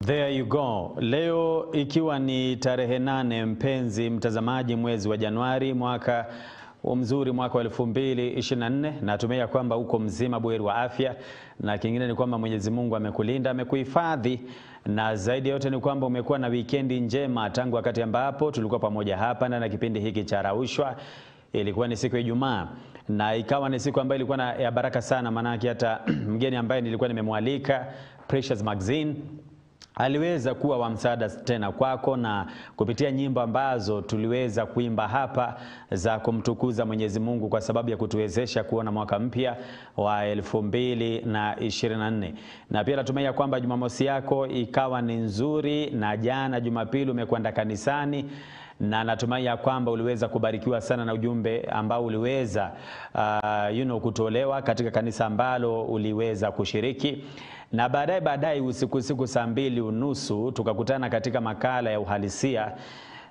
There you go. Leo ikiwa ni tarehe 8 mpenzi mtazamaji, mwezi wa Januari mwaka mzuri, mwaka wa 2024. Natumai kwamba uko mzima buheri wa afya, na kingine ni kwamba Mwenyezi Mungu amekulinda, amekuhifadhi, na zaidi yote ni kwamba umekuwa na weekendi njema tangu wakati ambapo tulikuwa pamoja hapa na kipindi hiki cha Raushwa. Ilikuwa ni siku ya Ijumaa na ikawa ni siku ambayo ilikuwa ya baraka sana, maana hata mgeni ambaye nilikuwa nimemwalika, Precious Magazine, aliweza kuwa wa msaada tena kwako, na kupitia nyimbo ambazo tuliweza kuimba hapa za kumtukuza Mwenyezi Mungu kwa sababu ya kutuwezesha kuona mwaka mpya wa 2024. Na pia natumai kwamba Jumamosi yako ikawa ni nzuri, na jana Jumapili umekwenda kanisani, na natumai kwamba uliweza kubarikiwa sana na ujumbe ambao uliweza kutolewa katika kanisa ambalo uliweza kushiriki. Na baadaye usiku saa 2:30 tukakutana katika makala ya uhalisia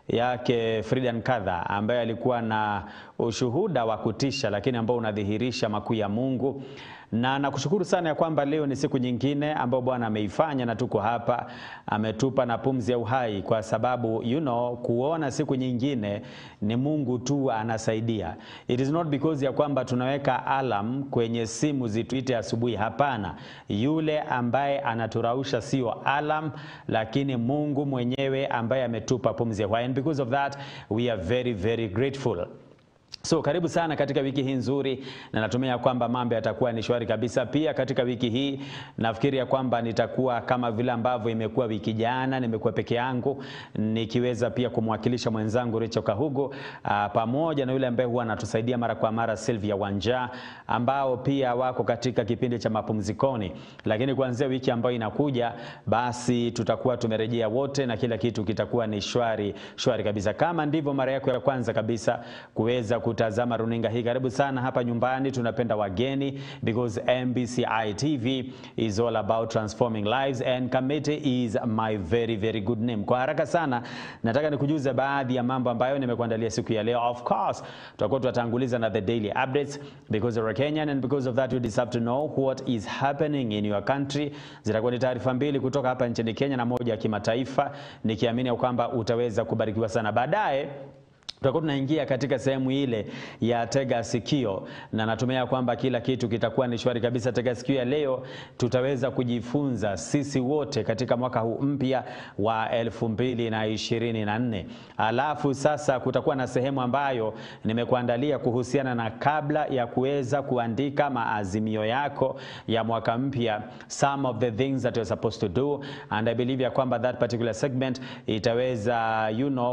yake Frida Kadha, ambaye alikuwa na ushuhuda wa kutisha lakini ambao unadhihirisha makuu ya Mungu. Na nakushukuru sana ya kwamba leo ni siku nyingine ambayo Bwana ameifanya na tuko hapa, ametupa na pumzi ya uhai, kwa sababu kuona siku nyingine ni Mungu tu anasaidia. It is not because ya kwamba tunaweka alarm kwenye simu zituite asubuhi, hapana. Yule ambaye anaturausha sio alarm, lakini Mungu mwenyewe ambaye ametupa pumzi ya uhai, and because of that we are very very grateful. So karibu sana katika wiki hii nzuri, na natumia kwamba mambo yatakuwa ni shwari kabisa. Pia katika wiki hii nafikiri ya kwamba nitakuwa kama vile ambavyo imekuwa wiki jana, nimekuwa peke yangu nikiweza pia kumwakilisha mwenzangu Richo Kahugo, pamoja na yule ambaye huwa anatusaidia mara kwa mara Sylvia Wanja, ambao pia wako katika kipindi cha mapumzikoni. Lakini kuanzia wiki ambayo inakuja, basi tutakuwa tumerejea wote na kila kitu kitakuwa ni shwari kabisa. Kama ndivyo mara yako ya kwanza kabisa kuweza kutazama runinga hii, karibu sana hapa nyumbani. Tunapenda wageni because MBCI TV is all about transforming lives, and committee is my very very good name. Kwa haraka sana nataka nikujuze baadhi ya mambo ambayo nimekuandalia siku ya leo. Of course tutakuwa tutanguliza na the daily updates because you're a Kenyan, and because of that you deserve to know what is happening in your country. Zitakuwa ni taarifa mbili kutoka hapa nchini Kenya na moja ya kimataifa, nikiamini kwamba utaweza kubarikiwa sana. Baadaye tutakuwa tunaingia katika sehemu ile ya tega sikio, na natumai kwamba kila kitu kitakuwa ni shwari kabisa. Tega sikio ya leo tutaweza kujifunza sisi wote katika mwaka huu mpya wa 2024. Alafu sasa kutakuwa na sehemu ambayo nimekuandalia kuhusiana na kabla ya kuweza kuandika maazimio yako ya mwaka mpya, some of the things that you're supposed to do, and I believe ya kwamba that particular segment itaweza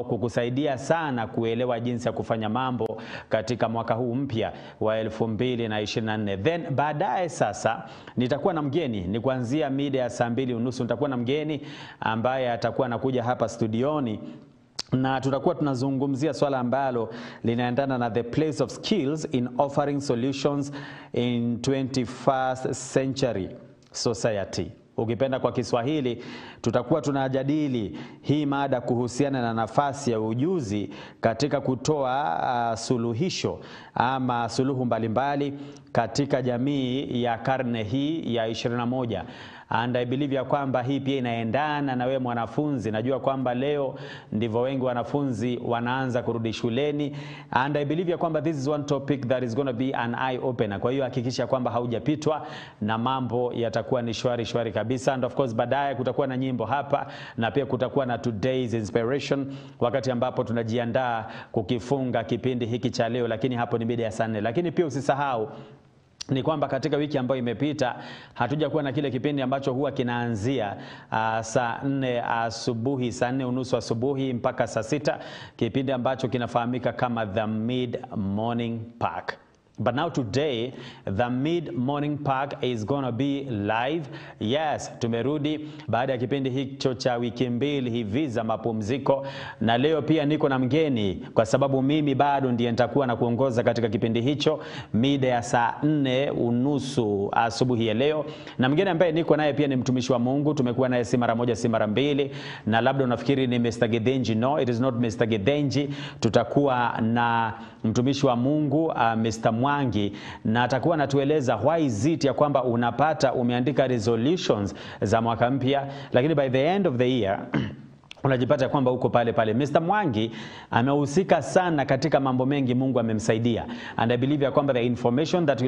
kukusaidia sana kuelewa jinsi ya kufanya mambo katika mwaka huu mpya wa 2024. Then baadaye sasa nitakuwa na mgeni, ni kuanzia mida ya saa 2:30 nitakuwa na mgeni ambaye atakuwa anakuja hapa studioni, na tutakuwa tunazungumzia swala ambalo linaendana na the place of skills in offering solutions in 21st century society. Ukipenda kwa Kiswahili, tutakuwa tunajadili hii mada kuhusiana na nafasi ya ujuzi katika kutoa suluhisho ama suluhu mbalimbali katika jamii ya karne hii ya 21. And I believe ya kwamba hii pia inaendana na wewe mwanafunzi. Najua kwamba leo ndivyo wengi wanafunzi wanaanza kurudi shuleni, and I believe ya kwamba this is one topic that is going to be an eye opener. Kwa hiyo hakikisha kwamba haujapitwa na mambo yatakuwa ni shwari kabisa. And of course baadaye kutakuwa na nyimbo hapa, na pia kutakuwa na today's inspiration wakati ambapo tunajiandaa kukifunga kipindi hiki cha leo, lakini hapo ni mida ya saa 4. Lakini pia usisahau ni kwamba katika wiki ambayo imepita hatuja kuwa na kile kipindi ambacho huwa kinaanzia saa 4 asubuhi, saa 4:30 asubuhi mpaka saa 6, kipindi ambacho kinafahamika kama the Mid Morning Park. But now today, the mid-morning park is going to be live. Yes, tumerudi baada ya kipindi hicho cha wiki mbili hivi za mapumziko. Na leo pia niko na mgeni, kwa sababu mimi bado ndiye nitakuwa na kuongoza katika kipindi hicho mida ya saa 4:30 asubuhi ya leo. Na mgeni ambaye niko naye pia ni mtumishi wa Mungu. Tumekuwa naye si mara moja si mara mbili, na labda unafikiri ni Mr. Gidenji. No, it is not Mr. Gidenji. Tutakuwa na mtumishi wa Mungu Mr. Mwangi, na atakuwa anatueleza why is it ya kwamba unapata umeandika resolutions za mwaka mpya, lakini by the end of the year unajipata kwamba uko pale pale. Mr. Mwangi amehusika sana katika mambo mengi, Mungu amemsaidia. And I believe ya kwamba the information that he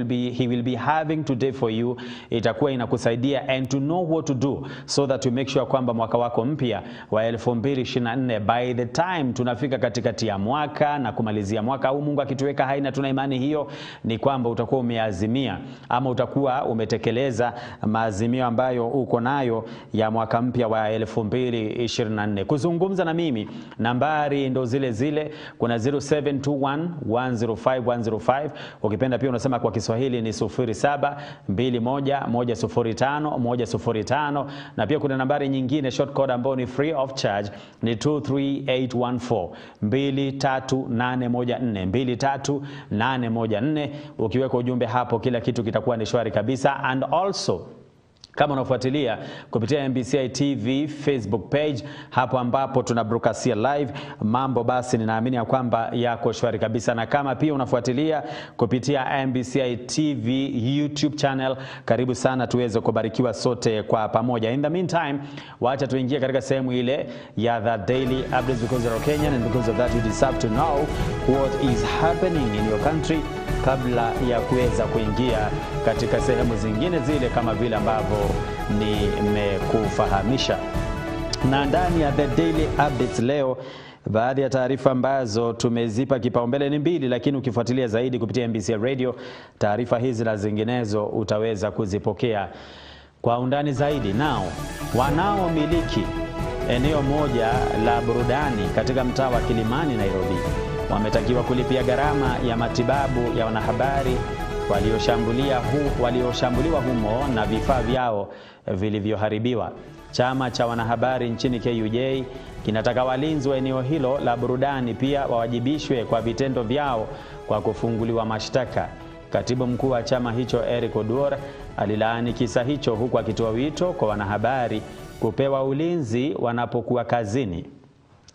will be having today for you itakuwa inakusaidia and to know what to do so that we make sure kwamba mwaka wako mpya wa 2024 by the time tunafika katikati ya mwaka na kumalizia mwaka huu, Mungu akituweka hai na tuna imani hiyo, ni kwamba utakuwa umeazimia ama utakuwa umetekeleza maazimio ambayo uko nayo ya mwaka mpya wa 2024. Kuzungumza na mimi, nambari ndo zile zile, kuna 0721105105. Ukipenda pia unasema kwa Kiswahili ni 0721105105, na pia kuna nambari nyingine short code ambayo ni free of charge ni 23814 23814 23814. Ukiweka ujumbe hapo, kila kitu kitakuwa ni shwari kabisa. And also kama unafuatilia kupitia MBCI TV Facebook page, hapo ambapo tunabroadcast live mambo, basi ninaamini ya kwamba yako shwari kabisa. Na kama pia unafuatilia kupitia MBCI TV YouTube channel, karibu sana tuweze kubarikiwa sote kwa pamoja. In the meantime, wacha tuingie katika sehemu ile ya the daily updates, because you're Kenyan and because of that you deserve to know what is happening in your country kabla ya kuweza kuingia katika sehemu zingine zile kama vile ambavyo nimekufahamisha. Na ndani ya the daily updates leo, baadhi ya taarifa ambazo tumezipa kipaumbele ni mbili, lakini ukifuatilia zaidi kupitia MBCI Radio, taarifa hizi na zinginezo utaweza kuzipokea kwa undani zaidi. Nao wanaomiliki eneo moja la burudani katika mtaa wa Kilimani, Nairobi, wametakiwa kulipia gharama ya matibabu ya wanahabari walioshambuliwa humo na vifaa vyao vilivyoharibiwa. Chama cha wanahabari nchini KUJ kinataka walinzi wa eneo hilo la burudani pia wawajibishwe kwa vitendo vyao kwa kufunguliwa mashtaka. Katibu mkuu wa chama hicho Eric Oduor alilaani kisa hicho, huku akitoa wito kwa wanahabari kupewa ulinzi wanapokuwa kazini.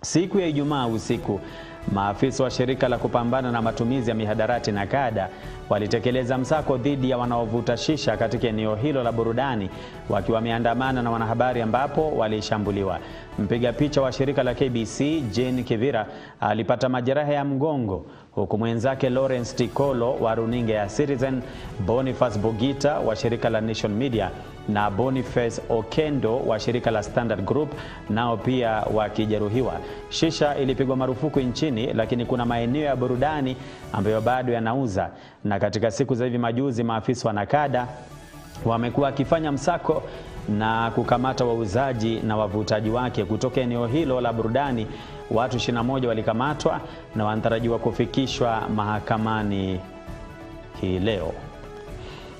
Siku ya Ijumaa usiku, maafisa wa shirika la kupambana na matumizi ya mihadarati na kada walitekeleza msako dhidi ya wanaovuta shisha katika eneo hilo la burudani, wakiwa wameandamana na wanahabari ambapo walishambuliwa. Mpiga picha wa shirika la KBC Jane Kivira alipata majeraha ya mgongo, huku mwenzake Lawrence Tikolo wa runinga ya Citizen, Boniface Bogita wa shirika la Nation Media na Boniface Okendo wa shirika la Standard Group nao pia wakijeruhiwa. Shisha ilipigwa marufuku nchini, lakini kuna maeneo ya burudani ambayo bado yanauza, na katika siku za hivi majuzi maafisa wa nakada wamekuwa wakifanya msako na kukamata wauzaji na wavutaji wake kutoka eneo hilo la burudani. Watu 21 walikamatwa na wanatarajiwa kufikishwa mahakamani hii leo.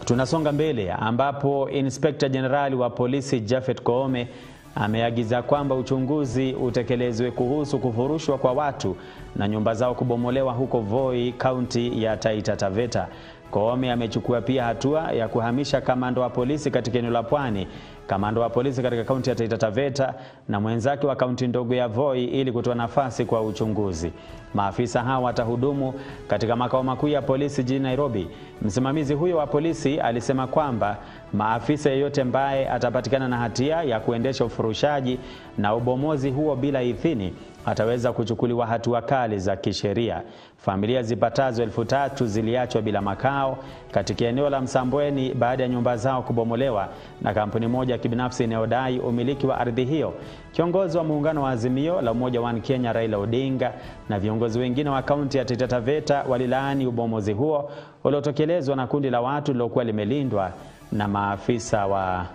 Tunasonga mbele ambapo Inspector General wa polisi Japhet Koome ameagiza kwamba uchunguzi utekelezwe kuhusu kufurushwa kwa watu na nyumba zao kubomolewa huko Voi, kaunti ya Taita Taveta. Koome amechukua pia hatua ya kuhamisha kamanda wa polisi katika eneo la Pwani, kamanda wa polisi katika kaunti ya Taita Taveta na mwenzake wa kaunti ndogo ya Voi ili kutoa nafasi kwa uchunguzi. Maafisa hao watahudumu katika makao makuu ya polisi jijini Nairobi. Msimamizi huyo wa polisi alisema kwamba maafisa yeyote ambaye atapatikana na hatia ya kuendesha ufurushaji na ubomozi huo bila idhini ataweza kuchukuliwa hatua kali za kisheria. Familia zipatazo 3,000 ziliachwa bila makao katika eneo la Msambweni baada ya nyumba zao kubomolewa na kampuni moja kibinafsi inayodai umiliki wa ardhi hiyo. Kiongozi wa muungano wa Azimio la Umoja wa Kenya Raila Odinga na viongozi wengine wa kaunti ya Taita Taveta walilaani ubomozi huo uliotekelezwa na kundi la watu lilokuwa limelindwa na maafisa wa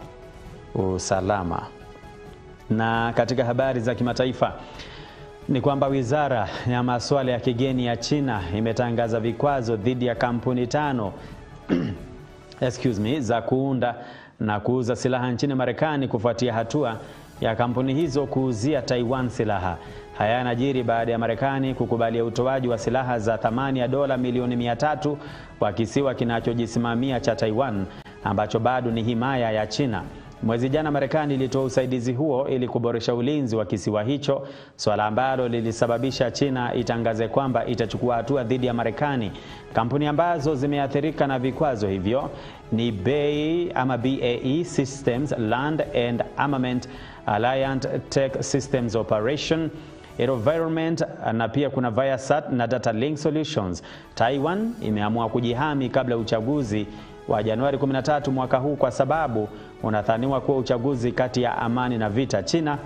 usalama. Na katika habari za kimataifa ni kwamba wizara ya masuala ya kigeni ya China imetangaza vikwazo dhidi ya kampuni 5 za kuunda na kuuza silaha nchini Marekani kufuatia hatua ya kampuni hizo kuuzia Taiwan silaha. Haya yanajiri baada ya Marekani kukubalia utoaji wa silaha za thamani ya dola milioni 300 kwa kisiwa kinachojisimamia cha Taiwan ambacho bado ni himaya ya China. Mwezi jana Marekani ilitoa usaidizi huo ili kuboresha ulinzi wa kisiwa hicho, swala ambalo lilisababisha China itangaze kwamba itachukua hatua dhidi ya Marekani. Kampuni ambazo zimeathirika na vikwazo hivyo ni BAE Systems, Land and Armament, Alliant Tech Systems Operation, Environment, na pia kuna Viasat na Data Link Solutions. Taiwan imeamua kujihami kabla ya uchaguzi wa Januari 13 mwaka huu kwa sababu unadhaniwa kuwa uchaguzi kati ya amani na vita. China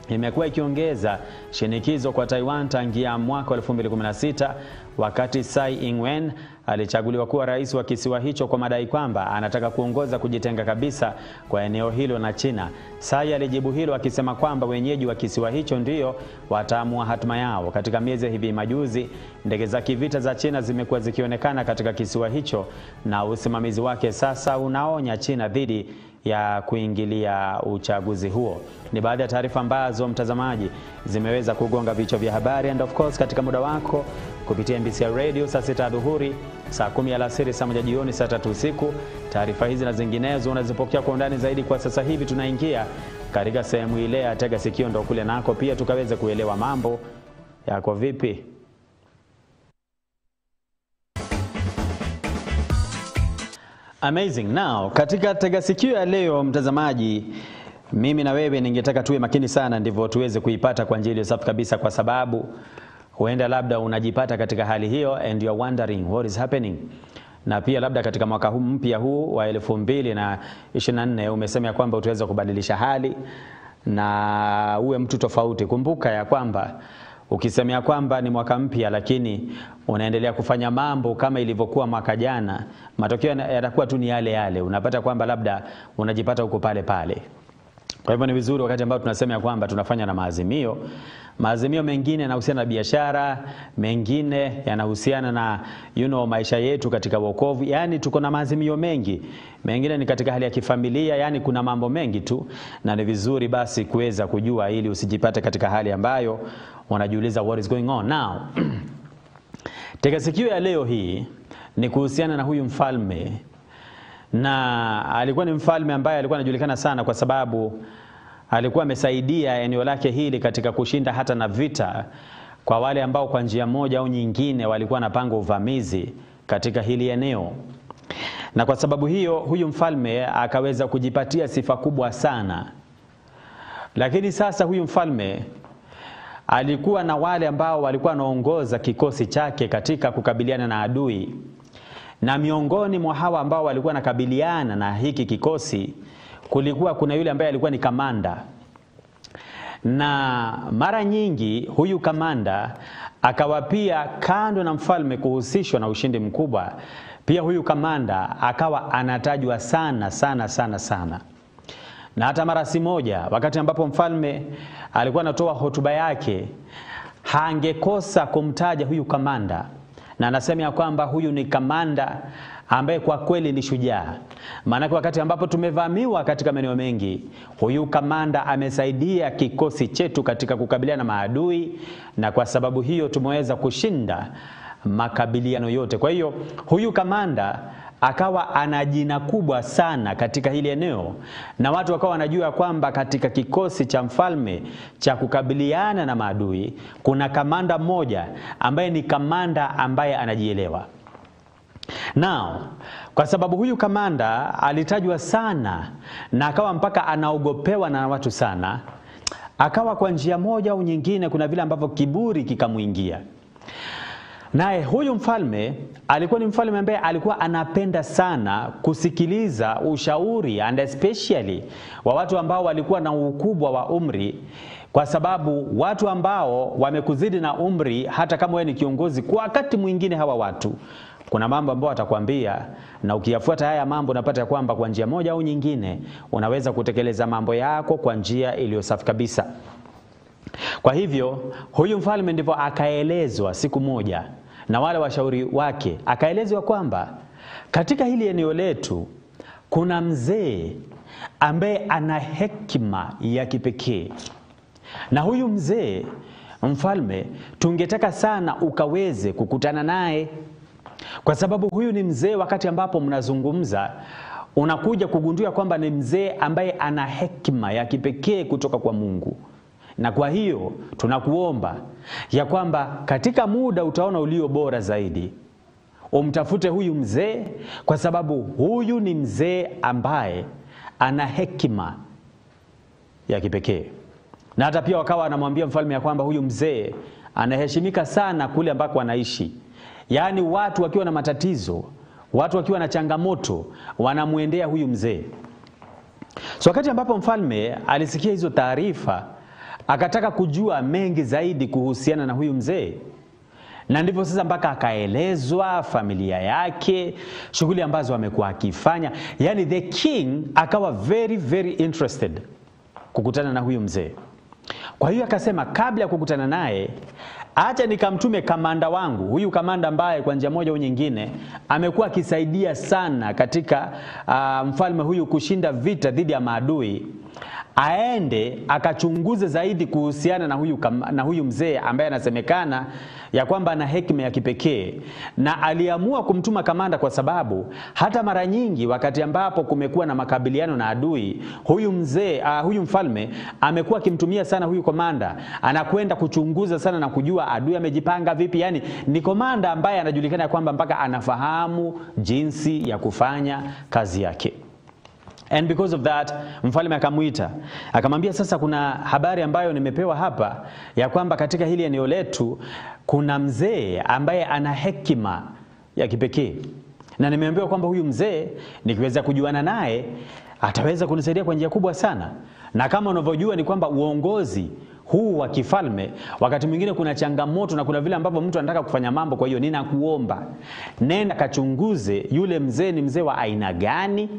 imekuwa ikiongeza shinikizo kwa Taiwan tangia mwaka 2016 wakati Tsai Ing-wen alichaguliwa kuwa rais wa kisiwa hicho kwa madai kwamba anataka kuongoza kujitenga kabisa kwa eneo hilo na China. Tsai alijibu hilo akisema kwamba wenyeji wa kisiwa hicho ndio wataamua hatima yao. Katika miezi hivi majuzi, ndege za kivita za China zimekuwa zikionekana katika kisiwa hicho na usimamizi wake sasa unaonya China dhidi ya kuingilia uchaguzi huo. Ni baadhi ya taarifa ambazo mtazamaji zimeweza kugonga vichwa vya habari, and of course katika muda wako kupitia MBCI Radio saa 6 adhuhuri, saa 10 alasiri, saa 1 jioni, saa 3 usiku. Taarifa hizi na zinginezo unazipokea kwa undani zaidi. Kwa sasa hivi tunaingia katika sehemu ile ya tega sikio, ndo kule nako pia tukaweze kuelewa mambo yako vipi. Amazing. Now, katika tega sikio ya leo mtazamaji, mimi na wewe ningetaka tuwe makini sana ndivyo tuweze kuipata kwa njia iliyo safi kabisa, kwa sababu huenda labda unajipata katika hali hiyo and you are wondering what is happening. Na pia labda katika mwaka huu mpya huu wa 2024 umesema kwamba utaweza kubadilisha hali na uwe mtu tofauti. Kumbuka ya kwamba ukisemea kwamba ni mwaka mpya lakini unaendelea kufanya mambo kama ilivyokuwa mwaka jana, matokeo yatakuwa tu ni yale yale. Unapata kwamba labda unajipata huko pale pale. Kwa hivyo ni vizuri wakati ambao tunasema kwamba tunafanya na maazimio mengine yanahusiana na biashara, mengine yanahusiana na maisha yetu katika wokovu. Yani tuko na maazimio mengi. Mengine ni katika hali ya kifamilia, yani kuna mambo mengi tu, na ni vizuri basi kuweza kujua ili usijipate katika hali ambayo unajiuliza what is going on now. Tega sikio ya leo hii ni kuhusiana na huyu mfalme, na alikuwa ni mfalme ambaye alikuwa anajulikana sana kwa sababu alikuwa amesaidia eneo lake hili katika kushinda hata na vita kwa wale ambao kwa njia moja au nyingine walikuwa wanapanga uvamizi katika hili eneo. Na kwa sababu hiyo huyu mfalme akaweza kujipatia sifa kubwa sana. Lakini sasa huyu mfalme alikuwa na wale ambao walikuwa wanaongoza kikosi chake katika kukabiliana na adui. Na miongoni mwa hawa ambao walikuwa nakabiliana na hiki kikosi kulikuwa kuna yule ambaye alikuwa ni kamanda. Na mara nyingi huyu kamanda akawa pia, kando na mfalme kuhusishwa na ushindi mkubwa, pia huyu kamanda akawa anatajwa sana. Na hata mara si moja wakati ambapo mfalme alikuwa anatoa hotuba yake, hangekosa kumtaja huyu kamanda. Na anasema kwamba huyu ni kamanda ambaye kwa kweli ni shujaa. Maana wakati ambapo tumevamiwa katika maeneo mengi, huyu kamanda amesaidia kikosi chetu katika kukabiliana na maadui, na kwa sababu hiyo tumeweza kushinda makabiliano yote. Kwa hiyo huyu kamanda akawa ana jina kubwa sana katika hili eneo, na watu wakawa wanajua kwamba katika kikosi cha mfalme cha kukabiliana na maadui kuna kamanda mmoja ambaye ni kamanda ambaye anajielewa. Now, kwa sababu huyu kamanda alitajwa sana na akawa mpaka anaogopewa na watu sana, akawa kwa njia moja au nyingine kuna vile ambavyo kiburi kikamuingia. Naye huyu mfalme alikuwa ni mfalme ambaye alikuwa anapenda sana kusikiliza ushauri, and especially wa watu ambao walikuwa na ukubwa wa umri, kwa sababu watu ambao wamekuzidi na umri, hata kama wewe ni kiongozi, kwa wakati mwingine hawa watu kuna mambo ambayo watakwambia, na ukiyafuata haya mambo unapata kwamba kwa njia moja au nyingine unaweza kutekeleza mambo yako kwa njia iliyo safi kabisa. Kwa hivyo huyu mfalme ndivyo akaelezwa siku moja na wale washauri wake, akaelezwa kwamba katika hili eneo letu kuna mzee ambaye ana hekima ya kipekee. Na huyu mzee mfalme tungetaka sana ukaweze kukutana naye, kwa sababu huyu ni mzee wakati ambapo mnazungumza unakuja kugundua kwamba ni mzee ambaye ana hekima ya kipekee kutoka kwa Mungu. Na kwa hiyo tunakuomba ya kwamba katika muda utaona ulio bora zaidi, umtafute huyu mzee, kwa sababu huyu ni mzee ambaye ana hekima ya kipekee. Na hata pia wakawa anamwambia mfalme ya kwamba huyu mzee anaheshimika sana kule ambako anaishi. Yaani watu wakiwa na matatizo, watu wakiwa na changamoto, wanamuendea huyu mzee. So wakati ambapo mfalme alisikia hizo taarifa, akataka kujua mengi zaidi kuhusiana na huyu mzee. Na ndivyo sasa mpaka akaelezwa familia yake, shughuli ambazo amekuwa akifanya. Yaani the king akawa very very interested kukutana na huyu mzee. Kwa hiyo akasema, kabla ya kukutana naye, acha nikamtume kamanda wangu. Huyu kamanda ambaye kwa njia moja au nyingine amekuwa akisaidia sana katika mfalme huyu kushinda vita dhidi ya maadui, aende akachunguze zaidi kuhusiana na huyu mzee ambaye anasemekana ya kwamba ana hekima ya kipekee. Na aliamua kumtuma kamanda kwa sababu hata mara nyingi wakati ambapo kumekuwa na makabiliano na adui, huyu mfalme amekuwa akimtumia sana huyu komanda, anakwenda kuchunguza sana na kujua adui amejipanga vipi. Yani ni komanda ambaye anajulikana kwamba mpaka anafahamu jinsi ya kufanya kazi yake. And because of that, mfalme akamuita, akamwambia, sasa kuna habari ambayo nimepewa hapa ya kwamba katika hili eneo letu kuna mzee ambaye ana hekima ya kipekee. Na nimeambiwa kwamba huyu mzee nikiweza kujuana naye ataweza kunisaidia kwa njia kubwa sana. Na kama unavyojua ni kwamba uongozi huu wa kifalme wakati mwingine kuna changamoto na kuna vile ambavyo mtu anataka kufanya mambo. Kwa hiyo ninakuomba nenda kachunguze yule mzee ni mzee wa aina gani.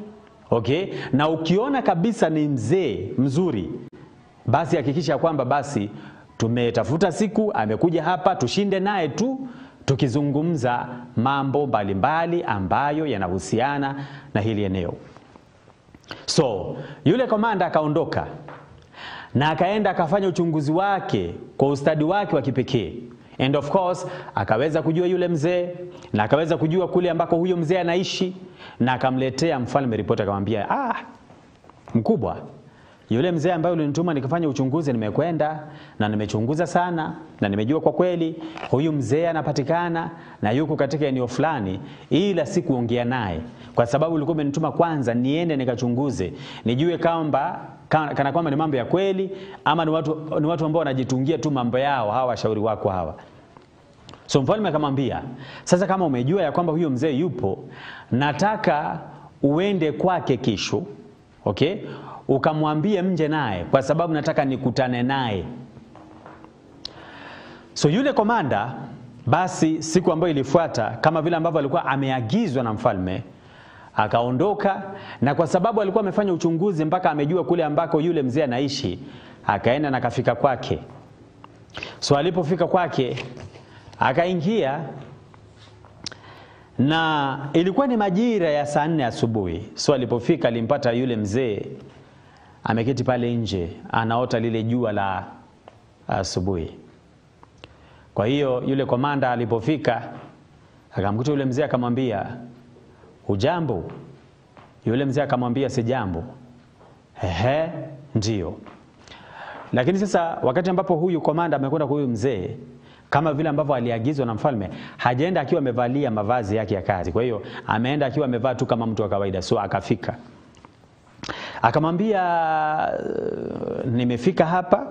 Okay? Na ukiona kabisa ni mzee mzuri, basi hakikisha kwamba basi tumetafuta siku amekuja hapa tushinde naye tu tukizungumza mambo mbalimbali ambayo yanahusiana na hili eneo. So yule komanda akaondoka na akaenda akafanya uchunguzi wake kwa ustadi wake wa kipekee. And of course akaweza kujua yule mzee na akaweza kujua kule ambako huyo mzee anaishi, na akamletea mfalme ripoti. Akamwambia, mkubwa, yule mzee ambaye ulinituma nikafanya uchunguzi nimekwenda na nimechunguza sana na nimejua kwa kweli huyu mzee anapatikana na yuko katika eneo fulani, ila sikuongea naye kwa sababu ulikuwa umenituma kwanza niende nikachunguze nijue kana kwamba ni mambo ya kweli ama ni watu ambao wanajitungia tu mambo yao hawa washauri wako hawa. So mfalme akamwambia, sasa kama umejua ya kwamba huyo mzee yupo, nataka uende kwake kesho, okay? Ukamwambie mje naye kwa sababu nataka nikutane naye. So yule komanda basi siku ambayo ilifuata, kama vile ambavyo alikuwa ameagizwa na mfalme, akaondoka, na kwa sababu alikuwa amefanya uchunguzi mpaka amejua kule ambako yule mzee anaishi, akaenda na kafika kwake. So alipofika kwake akaingia, na ilikuwa ni majira ya saa 4 asubuhi. So alipofika alimpata yule mzee ameketi pale nje anaota lile jua la asubuhi. Kwa hiyo yule komanda alipofika akamkuta yule mzee akamwambia, hujambo? Yule mzee akamwambia, si jambo. Ehe, ndio. Lakini sasa wakati ambapo huyu komanda amekwenda kwa huyu mzee, kama vile ambavyo aliagizwa na mfalme, hajaenda akiwa amevalia mavazi yake ya kazi. Kwa hiyo ameenda akiwa amevaa tu kama mtu wa kawaida. So akafika, akamwambia, nimefika hapa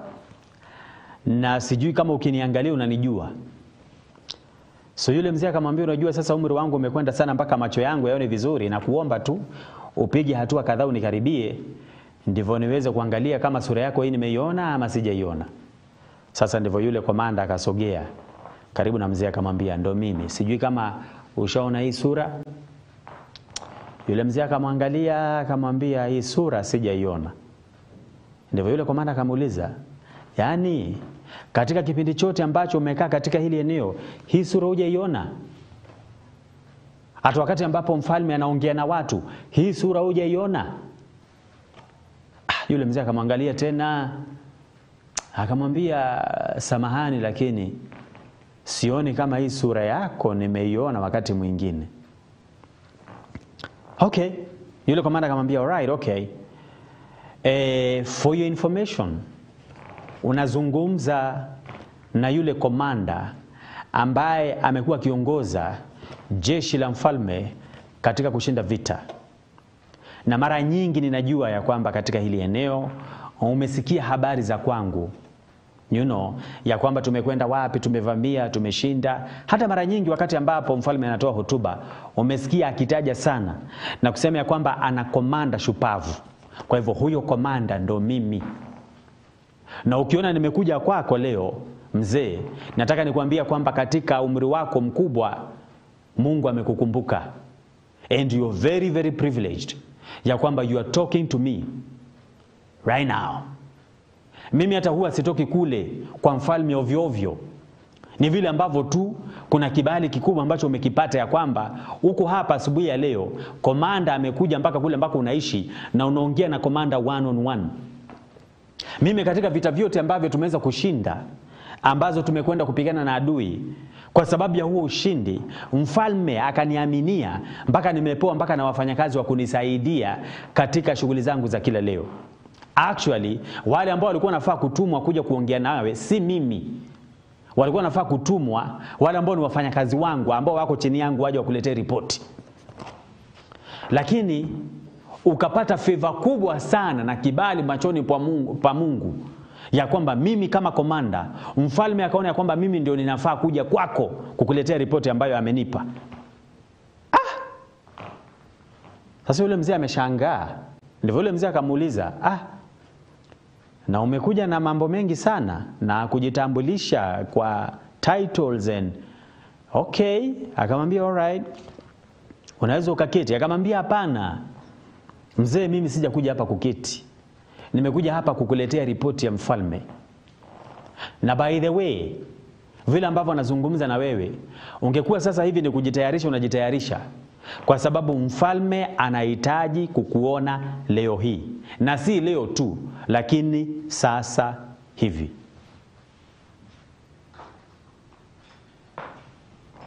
na sijui kama ukiniangalia unanijua. So yule mzee akamwambia, unajua sasa umri wangu umekwenda sana mpaka macho yangu yaone vizuri, na kuomba tu upige hatua kadhaa unikaribie ndivyo niweze kuangalia kama sura yako hii nimeiona ama sijaiona. Sasa ndivyo yule komanda akasogea karibu na mzee akamwambia, ndo mimi, sijui kama ushaona hii sura. Yule mzee akamwangalia akamwambia, hii sura sijaiona. Ndivyo yule komanda akamuuliza, yaani katika kipindi chote ambacho umekaa katika hili eneo, hii sura hujaiona? Hata wakati ambapo mfalme anaongea na watu, hii sura hujaiona? Yule mzee akamwangalia tena akamwambia, samahani, lakini sioni kama hii sura yako nimeiona wakati mwingine. Okay, Yule komanda akamwambia, alright, okay. For your information, unazungumza na yule komanda ambaye amekuwa kiongoza jeshi la mfalme katika kushinda vita. Na mara nyingi ninajua ya kwamba katika hili eneo umesikia habari za kwangu. Ya kwamba tumekwenda wapi, tumevamia, tumeshinda. Hata mara nyingi wakati ambapo mfalme anatoa hotuba, umesikia akitaja sana na kusema ya kwamba ana komanda shupavu. Kwa hivyo huyo komanda ndo mimi. Na ukiona nimekuja kwako leo, mzee, nataka nikuambia kwamba katika umri wako mkubwa Mungu amekukumbuka. And you are very, very privileged ya kwamba you are talking to me right now. Mimi hata huwa sitoki kule kwa mfalme ovyo ovyo. Ni vile ambavyo tu kuna kibali kikubwa ambacho umekipata ya kwamba uko hapa asubuhi ya leo, komanda amekuja mpaka kule ambako unaishi na unaongea na komanda one on one. Mimi katika vita vyote ambavyo tumeweza kushinda, ambazo tumekwenda kupigana na adui, kwa sababu ya huo ushindi, mfalme akaniaminia mpaka nimepewa mpaka na wafanyakazi wa kunisaidia katika shughuli zangu za kila leo. Actually, wale ambao walikuwa nafaa kutumwa kuja kuongea nawe si mimi. Walikuwa nafaa kutumwa wale ambao ni wafanyakazi wangu ambao wako chini yangu waje wakuletee ripoti. Lakini ukapata favor kubwa sana na kibali machoni pa Mungu ya kwamba mimi kama komanda, mfalme akaona ya kwamba mimi ndio ninafaa kuja kwako kukuletea ripoti ambayo amenipa. Sasa yule mzee ameshangaa. Ndivyo yule mzee akamuuliza, na umekuja na mambo mengi sana na kujitambulisha kwa titles and okay. Akamwambia alright, unaweza ukaketi. Akamwambia hapana mzee, mimi sija kuja hapa kuketi, nimekuja hapa kukuletea ripoti ya mfalme. Na by the way, vile ambavyo nazungumza na wewe, ungekuwa sasa hivi ni kujitayarisha, unajitayarisha, kwa sababu mfalme anahitaji kukuona leo hii. Na si leo tu, lakini sasa hivi.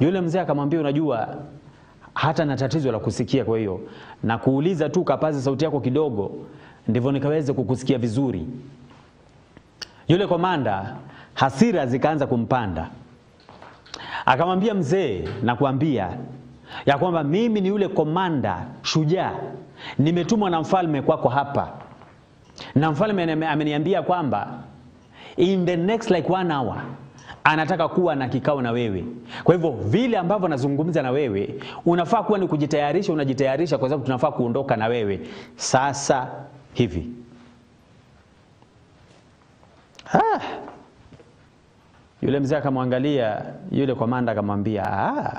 Yule mzee akamwambia, unajua hata na tatizo la kusikia, kwa hiyo na kuuliza tu kapaze sauti yako kidogo ndivyo nikaweze kukusikia vizuri. Yule komanda hasira zikaanza kumpanda. Akamwambia, mzee, nakuambia ya kwamba mimi ni yule komanda shujaa, nimetumwa na mfalme kwako hapa. Na mfalme ameniambia kwamba in the next like 1 hour anataka kuwa na kikao na wewe. Kwa hivyo vile ambavyo nazungumza na wewe, unafaa kuwa ni kujitayarisha, unajitayarisha, kwa sababu tunafaa kuondoka na wewe sasa hivi. Yule mzee akamwangalia yule komanda akamwambia,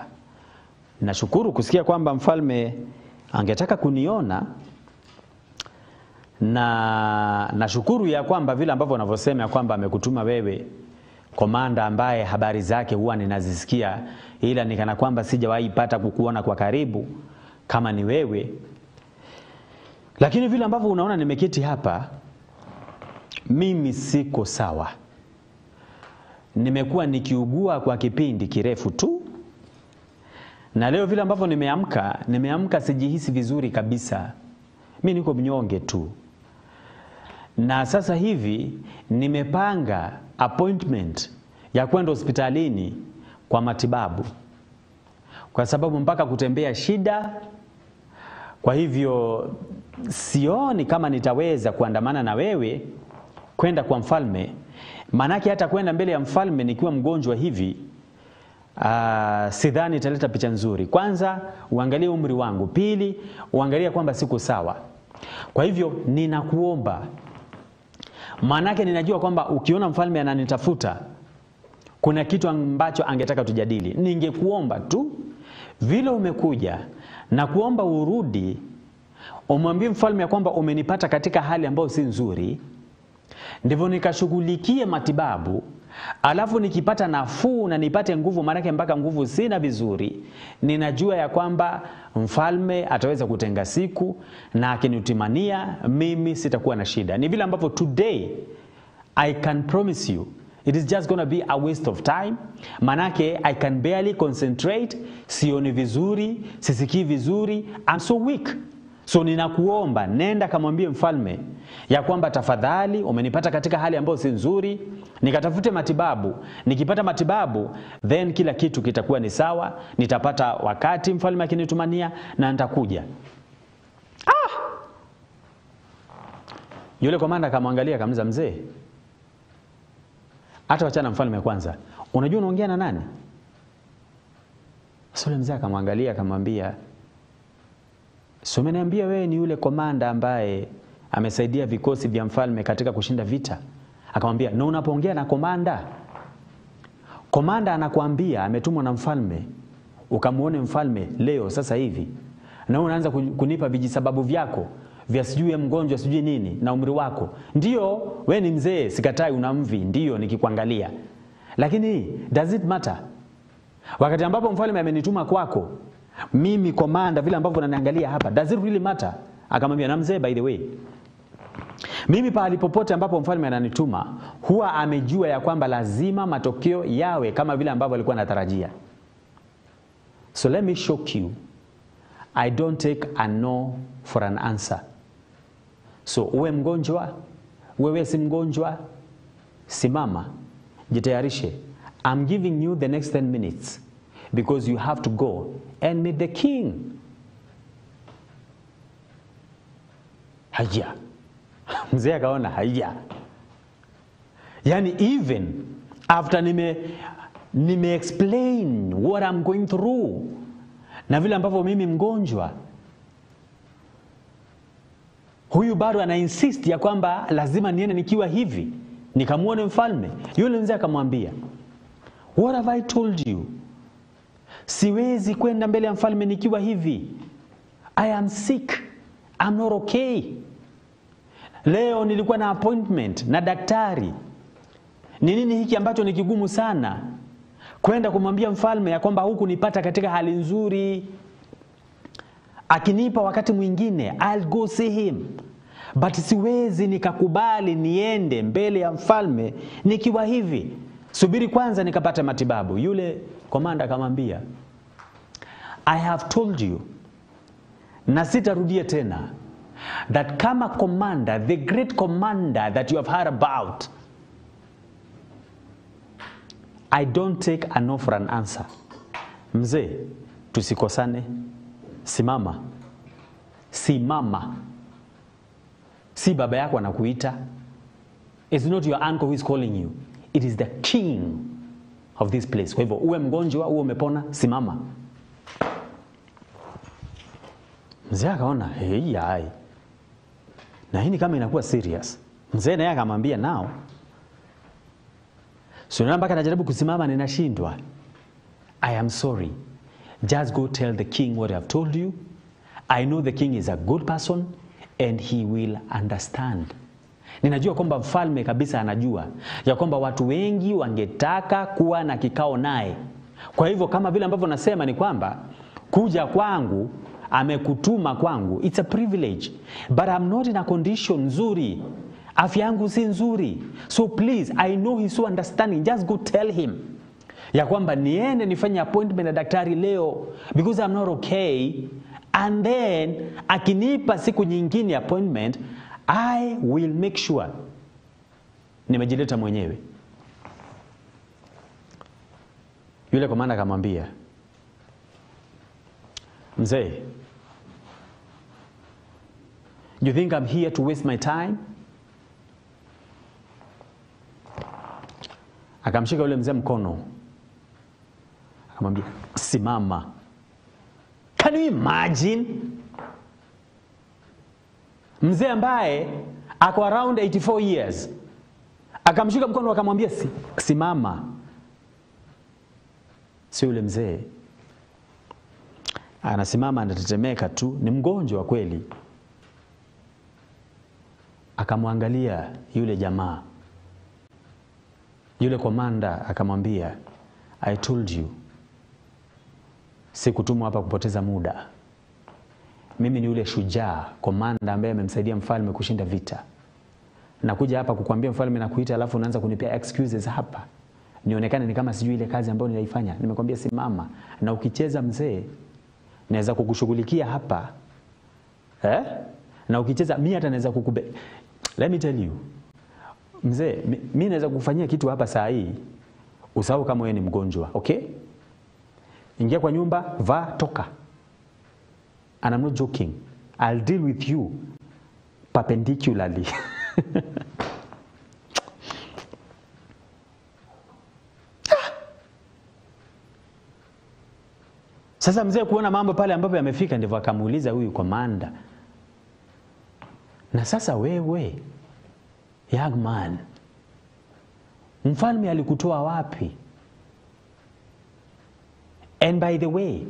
nashukuru kusikia kwamba mfalme angetaka kuniona, na nashukuru ya kwamba vile ambavyo unavyosema ya kwamba amekutuma wewe, komanda ambaye habari zake huwa ninazisikia, ila nikana kwamba sijawahi pata kukuona kwa karibu kama ni wewe. Lakini vile ambavyo unaona nimeketi hapa, mimi siko sawa. Nimekuwa nikiugua kwa kipindi kirefu tu. Na leo vile ambavyo nimeamka sijihisi vizuri kabisa. Mimi niko mnyonge tu. Na sasa hivi nimepanga appointment ya kwenda hospitalini kwa matibabu, kwa sababu mpaka kutembea shida. Kwa hivyo sioni kama nitaweza kuandamana na wewe kwenda kwa mfalme. Manake hata kwenda mbele ya mfalme nikiwa mgonjwa hivi, sidhani italeta picha nzuri. Kwanza uangalie umri wangu, pili uangalie kwamba siku sawa. Kwa hivyo ninakuomba, manake ninajua kwamba ukiona mfalme ananitafuta kuna kitu ambacho angetaka tujadili. Ningekuomba tu vile umekuja na kuomba urudi umwambie mfalme ya kwamba umenipata katika hali ambayo si nzuri, ndivyo nikashughulikie matibabu, alafu nikipata nafuu na nipate nguvu, maana mpaka nguvu sina vizuri, ninajua ya kwamba mfalme ataweza kutenga siku na akinitimania mimi sitakuwa na shida. Ni vile ambavyo today I can promise you it is just going to be a waste of time. Manake I can barely concentrate, sioni vizuri, sisikii vizuri, I'm so weak. So ninakuomba nenda kamwambie mfalme ya kwamba tafadhali umenipata katika hali ambayo si nzuri, nikatafute matibabu. Nikipata matibabu then kila kitu kitakuwa ni sawa, nitapata wakati mfalme akinitumania na nitakuja. Yule komanda akamwangalia akamwambia, mzee, hata wachana mfalme kwanza, unajua unaongea na nani? Yule mzee akamwangalia akamwambia, so umeniambia wewe ni yule komanda ambaye amesaidia vikosi vya mfalme katika kushinda vita? Akamwambia, na unapoongea na komanda anakuambia ametumwa na mfalme ukamuone mfalme leo sasa hivi, na unaanza kunipa vijisababu vyako vya sijui ya mgonjwa sijui nini na umri wako. Ndio wewe ni mzee, sikatai una mvi, ndio nikikuangalia, lakini does it matter? Wakati ambapo mfalme amenituma kwako mimi komanda, vile ambavyo unaniangalia hapa, does it really matter? Akamwambia, na mzee, by the way, mimi pahali popote ambapo mfalme ananituma huwa amejua ya kwamba lazima matokeo yawe kama vile ambavyo alikuwa anatarajia. So let me shock you, I don't take a no for an answer. So uwe mgonjwa, wewe si mgonjwa, simama, jitayarishe. I'm giving you the next 10 minutes because you have to go and meet the king. Haya. Mzee akaona haya. Yani even after nime explain what I'm going through na vile ambavyo mimi mgonjwa, huyu bado ana insist ya kwamba lazima niende nikiwa hivi nikamuone mfalme. Yule mzee akamwambia, what have I told you? Siwezi kwenda mbele ya mfalme nikiwa hivi. I am sick. I'm not okay. Leo nilikuwa na appointment na daktari. Ni nini hiki ambacho ni kigumu sana? Kwenda kumwambia mfalme ya kwamba huku nipata katika hali nzuri. Akinipa wakati mwingine, I'll go see him. But siwezi nikakubali niende mbele ya mfalme nikiwa hivi. Subiri kwanza nikapata matibabu. Yule komanda akamwambia, I have told you, na sitarudia tena, that kama commander, the great commander that you have heard about, I don't take a no for an answer. Mzee, tusikosane. Simama. Simama. Si baba yako anakuita. It's not your uncle who is calling you. It is the king of this place. Kwa hivyo uwe mgonjwa, uwe umepona, simama. Mzee akaona, hey, na hii kama inakuwa serious. Mzee naye akamwambia, now, so nina mpaka najaribu kusimama ninashindwa. I am sorry. Just go tell the king what I have told you. I know the king is a good person and he will understand. Ninajua kwamba mfalme kabisa anajua ya kwamba watu wengi wangetaka kuwa na kikao naye. Kwa hivyo kama vile ambavyo nasema ni kwamba kuja kwangu, amekutuma kwangu, it's a privilege, but I'm not in a condition nzuri. Afya yangu si nzuri. So please, I know he's so understanding. Just go tell him ya kwamba niende nifanye appointment na daktari leo because I'm not okay, and then akinipa siku nyingine appointment, I will make sure nimejileta mwenyewe. Yule komanda akamwambia, mzee, you think I'm here to waste my time? Akamshika yule mzee mkono. Akamwambia, simama. Can you imagine? Mzee ambaye ako around 84 years. Akamshika mkono akamwambia, simama. Si yule mzee anasimama, anatetemeka tu, ni mgonjwa kweli. Akamwangalia yule jamaa. Yule komanda akamwambia, I told you, sikutumwa hapa kupoteza muda. Mimi ni yule shujaa komanda ambaye amemsaidia mfalme kushinda vita. Nakuja hapa kukuambia mfalme na kuita, alafu unaanza kunipea excuses hapa. Nionekane ni kama sijui ile kazi ambayo ninaifanya. Nimekwambia simama, na ukicheza mzee naweza kukushughulikia hapa Na ukicheza mimi hata naweza let me tell you. Mzee, mimi naweza kufanyia kitu hapa saa hii usahau kama wewe ni mgonjwa, okay? Ingia kwa nyumba, vaa, toka. And I'm not joking. I'll deal with you perpendicularly. Sasa mzee kuona mambo pale ambapo yamefika ndivyo akamuuliza huyu komanda. Na sasa wewe, young man, mfalme alikutoa wapi? And by the way,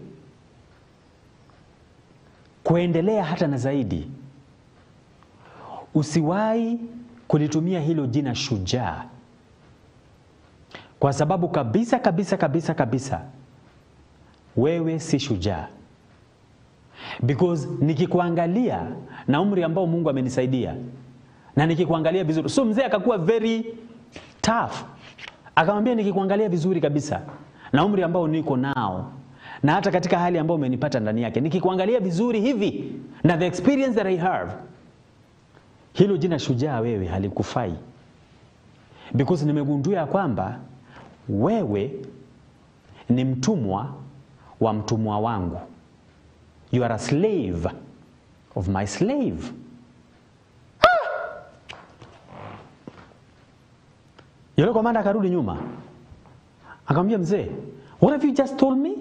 kuendelea hata na zaidi, usiwahi kulitumia hilo jina shujaa. Kwa sababu kabisa wewe si shujaa. Because nikikuangalia na umri ambao Mungu amenisaidia, na nikikuangalia vizuri, so mzee akakuwa very tough. Akamwambia nikikuangalia vizuri kabisa na umri ambao niko nao, na hata katika hali ambayo umenipata ndani yake, nikikuangalia vizuri hivi na the experience that I have, hilo jina shujaa wewe halikufai. Because nimegundua kwamba wewe ni mtumwa wa mtumwa wangu. You are a slave of my slave. Yule komanda akarudi nyuma. Akamwambia mzee, what have you just told me?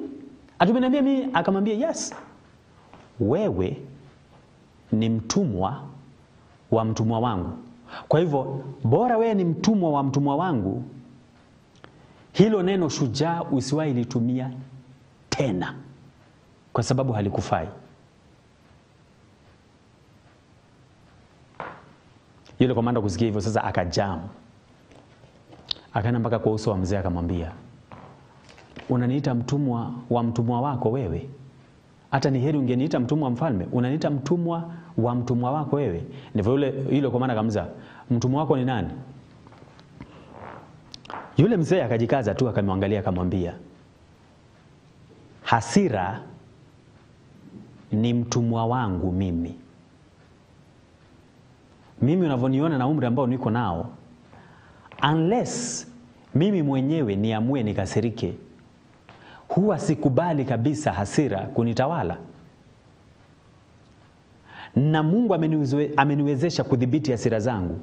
Atumeniambia mimi? Akamwambia yes. Wewe ni mtumwa wa mtumwa wangu. Kwa hivyo bora wewe ni mtumwa wa mtumwa wangu, hilo neno shujaa usiwahi litumia tena, kwa sababu halikufai. Yule komanda kusikia hivyo sasa akajamu. Akaenda mpaka kwa uso wa mzee akamwambia, unaniita mtumwa wa mtumwa wako wewe? Hata ni heri ungeniita mtumwa wa mfalme. Unaniita mtumwa wa mtumwa wako wewe? Ndivyo yule komanda akamza, mtumwa wako ni nani? Yule mzee akajikaza tu akamwangalia akamwambia, hasira ni mtumwa wangu mimi. Mimi unavyoniona na umri ambao niko nao, unless mimi mwenyewe niamue nikasirike, huwa sikubali kabisa hasira kunitawala. Na Mungu ameniwezesha kudhibiti hasira zangu.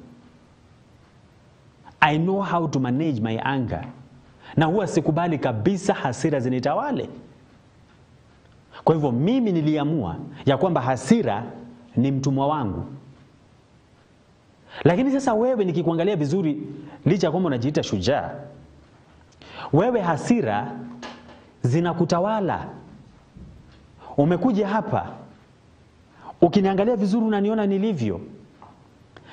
I know how to manage my anger. Na huwa sikubali kabisa hasira zinitawale. Kwa hivyo mimi niliamua ya kwamba hasira ni mtumwa wangu. Lakini sasa wewe nikikuangalia vizuri, licha kwamba unajiita shujaa, wewe hasira zinakutawala. Umekuja hapa, ukiniangalia vizuri unaniona nilivyo.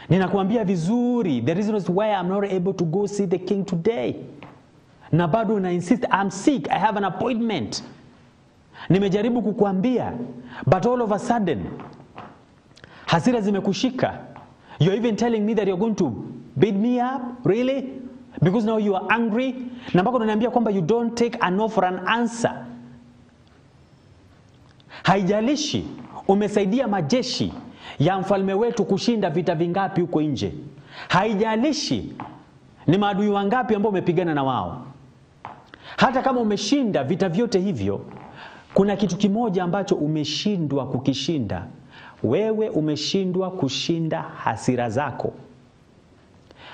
Ninakuambia vizuri, the reason is why I'm not able to go see the king today. Na bado una insist, I'm sick, I have an appointment. Nimejaribu kukuambia, but all of a sudden, hasira zimekushika. You're even telling me that you're going to beat me up? Really? Because now you are angry? Na mpaka unaniambia kwamba you don't take a no for an answer. Haijalishi umesaidia majeshi ya mfalme wetu kushinda vita vingapi huko nje. Haijalishi ni maadui wangapi ambao umepigana na wao. Hata kama umeshinda vita vyote hivyo, kuna kitu kimoja ambacho umeshindwa kukishinda. Wewe umeshindwa kushinda hasira zako.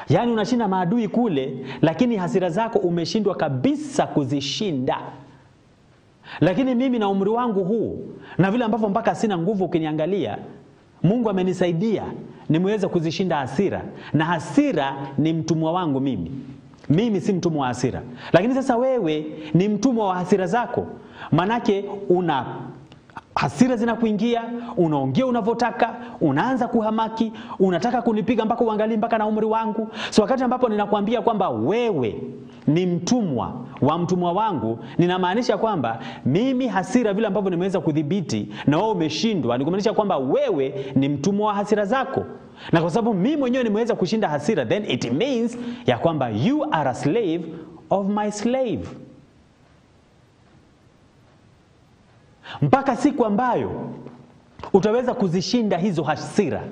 Yaani unashinda maadui kule, lakini hasira zako umeshindwa kabisa kuzishinda. Lakini mimi na umri wangu huu, na vile ambavyo mpaka sina nguvu ukiniangalia, Mungu amenisaidia nimeweza kuzishinda hasira. Na hasira ni mtumwa wangu mimi. Mimi si mtumwa wa hasira. Lakini sasa wewe ni mtumwa wa hasira zako. Manake hasira zinakuingia, unaongea unavyotaka, unaanza kuhamaki, unataka kunipiga mpaka uangalie mpaka na umri wangu. So wakati ambapo ninakuambia kwamba wewe ni mtumwa wa mtumwa wangu, ninamaanisha kwamba mimi hasira vile ambavyo nimeweza kudhibiti na wewe umeshindwa, nikumaanisha kwamba wewe ni mtumwa wa hasira zako. Na kwa sababu mimi mwenyewe nimeweza kushinda hasira, then it means ya kwamba you are a slave of my slave. Mpaka siku ambayo utaweza kuzishinda hizo hasira,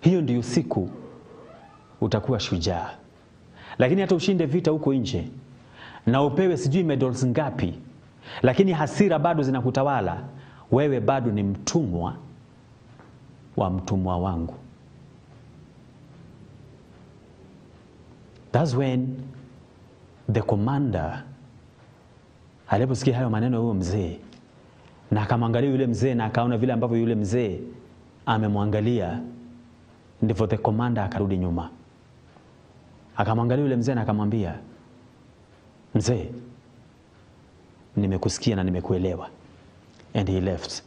hiyo ndiyo siku utakuwa shujaa. Lakini hata ushinde vita huko nje na upewe sijui medals ngapi, lakini hasira bado zinakutawala, wewe bado ni mtumwa wa mtumwa wangu. That's when the commander aliposikia hayo maneno huyo mzee, na akamwangalia yule mzee na akaona vile ambavyo yule mzee amemwangalia, ndivyo the commander akarudi nyuma. Akamwangalia yule mzee na akamwambia, mzee, nimekusikia na nimekuelewa. And he left.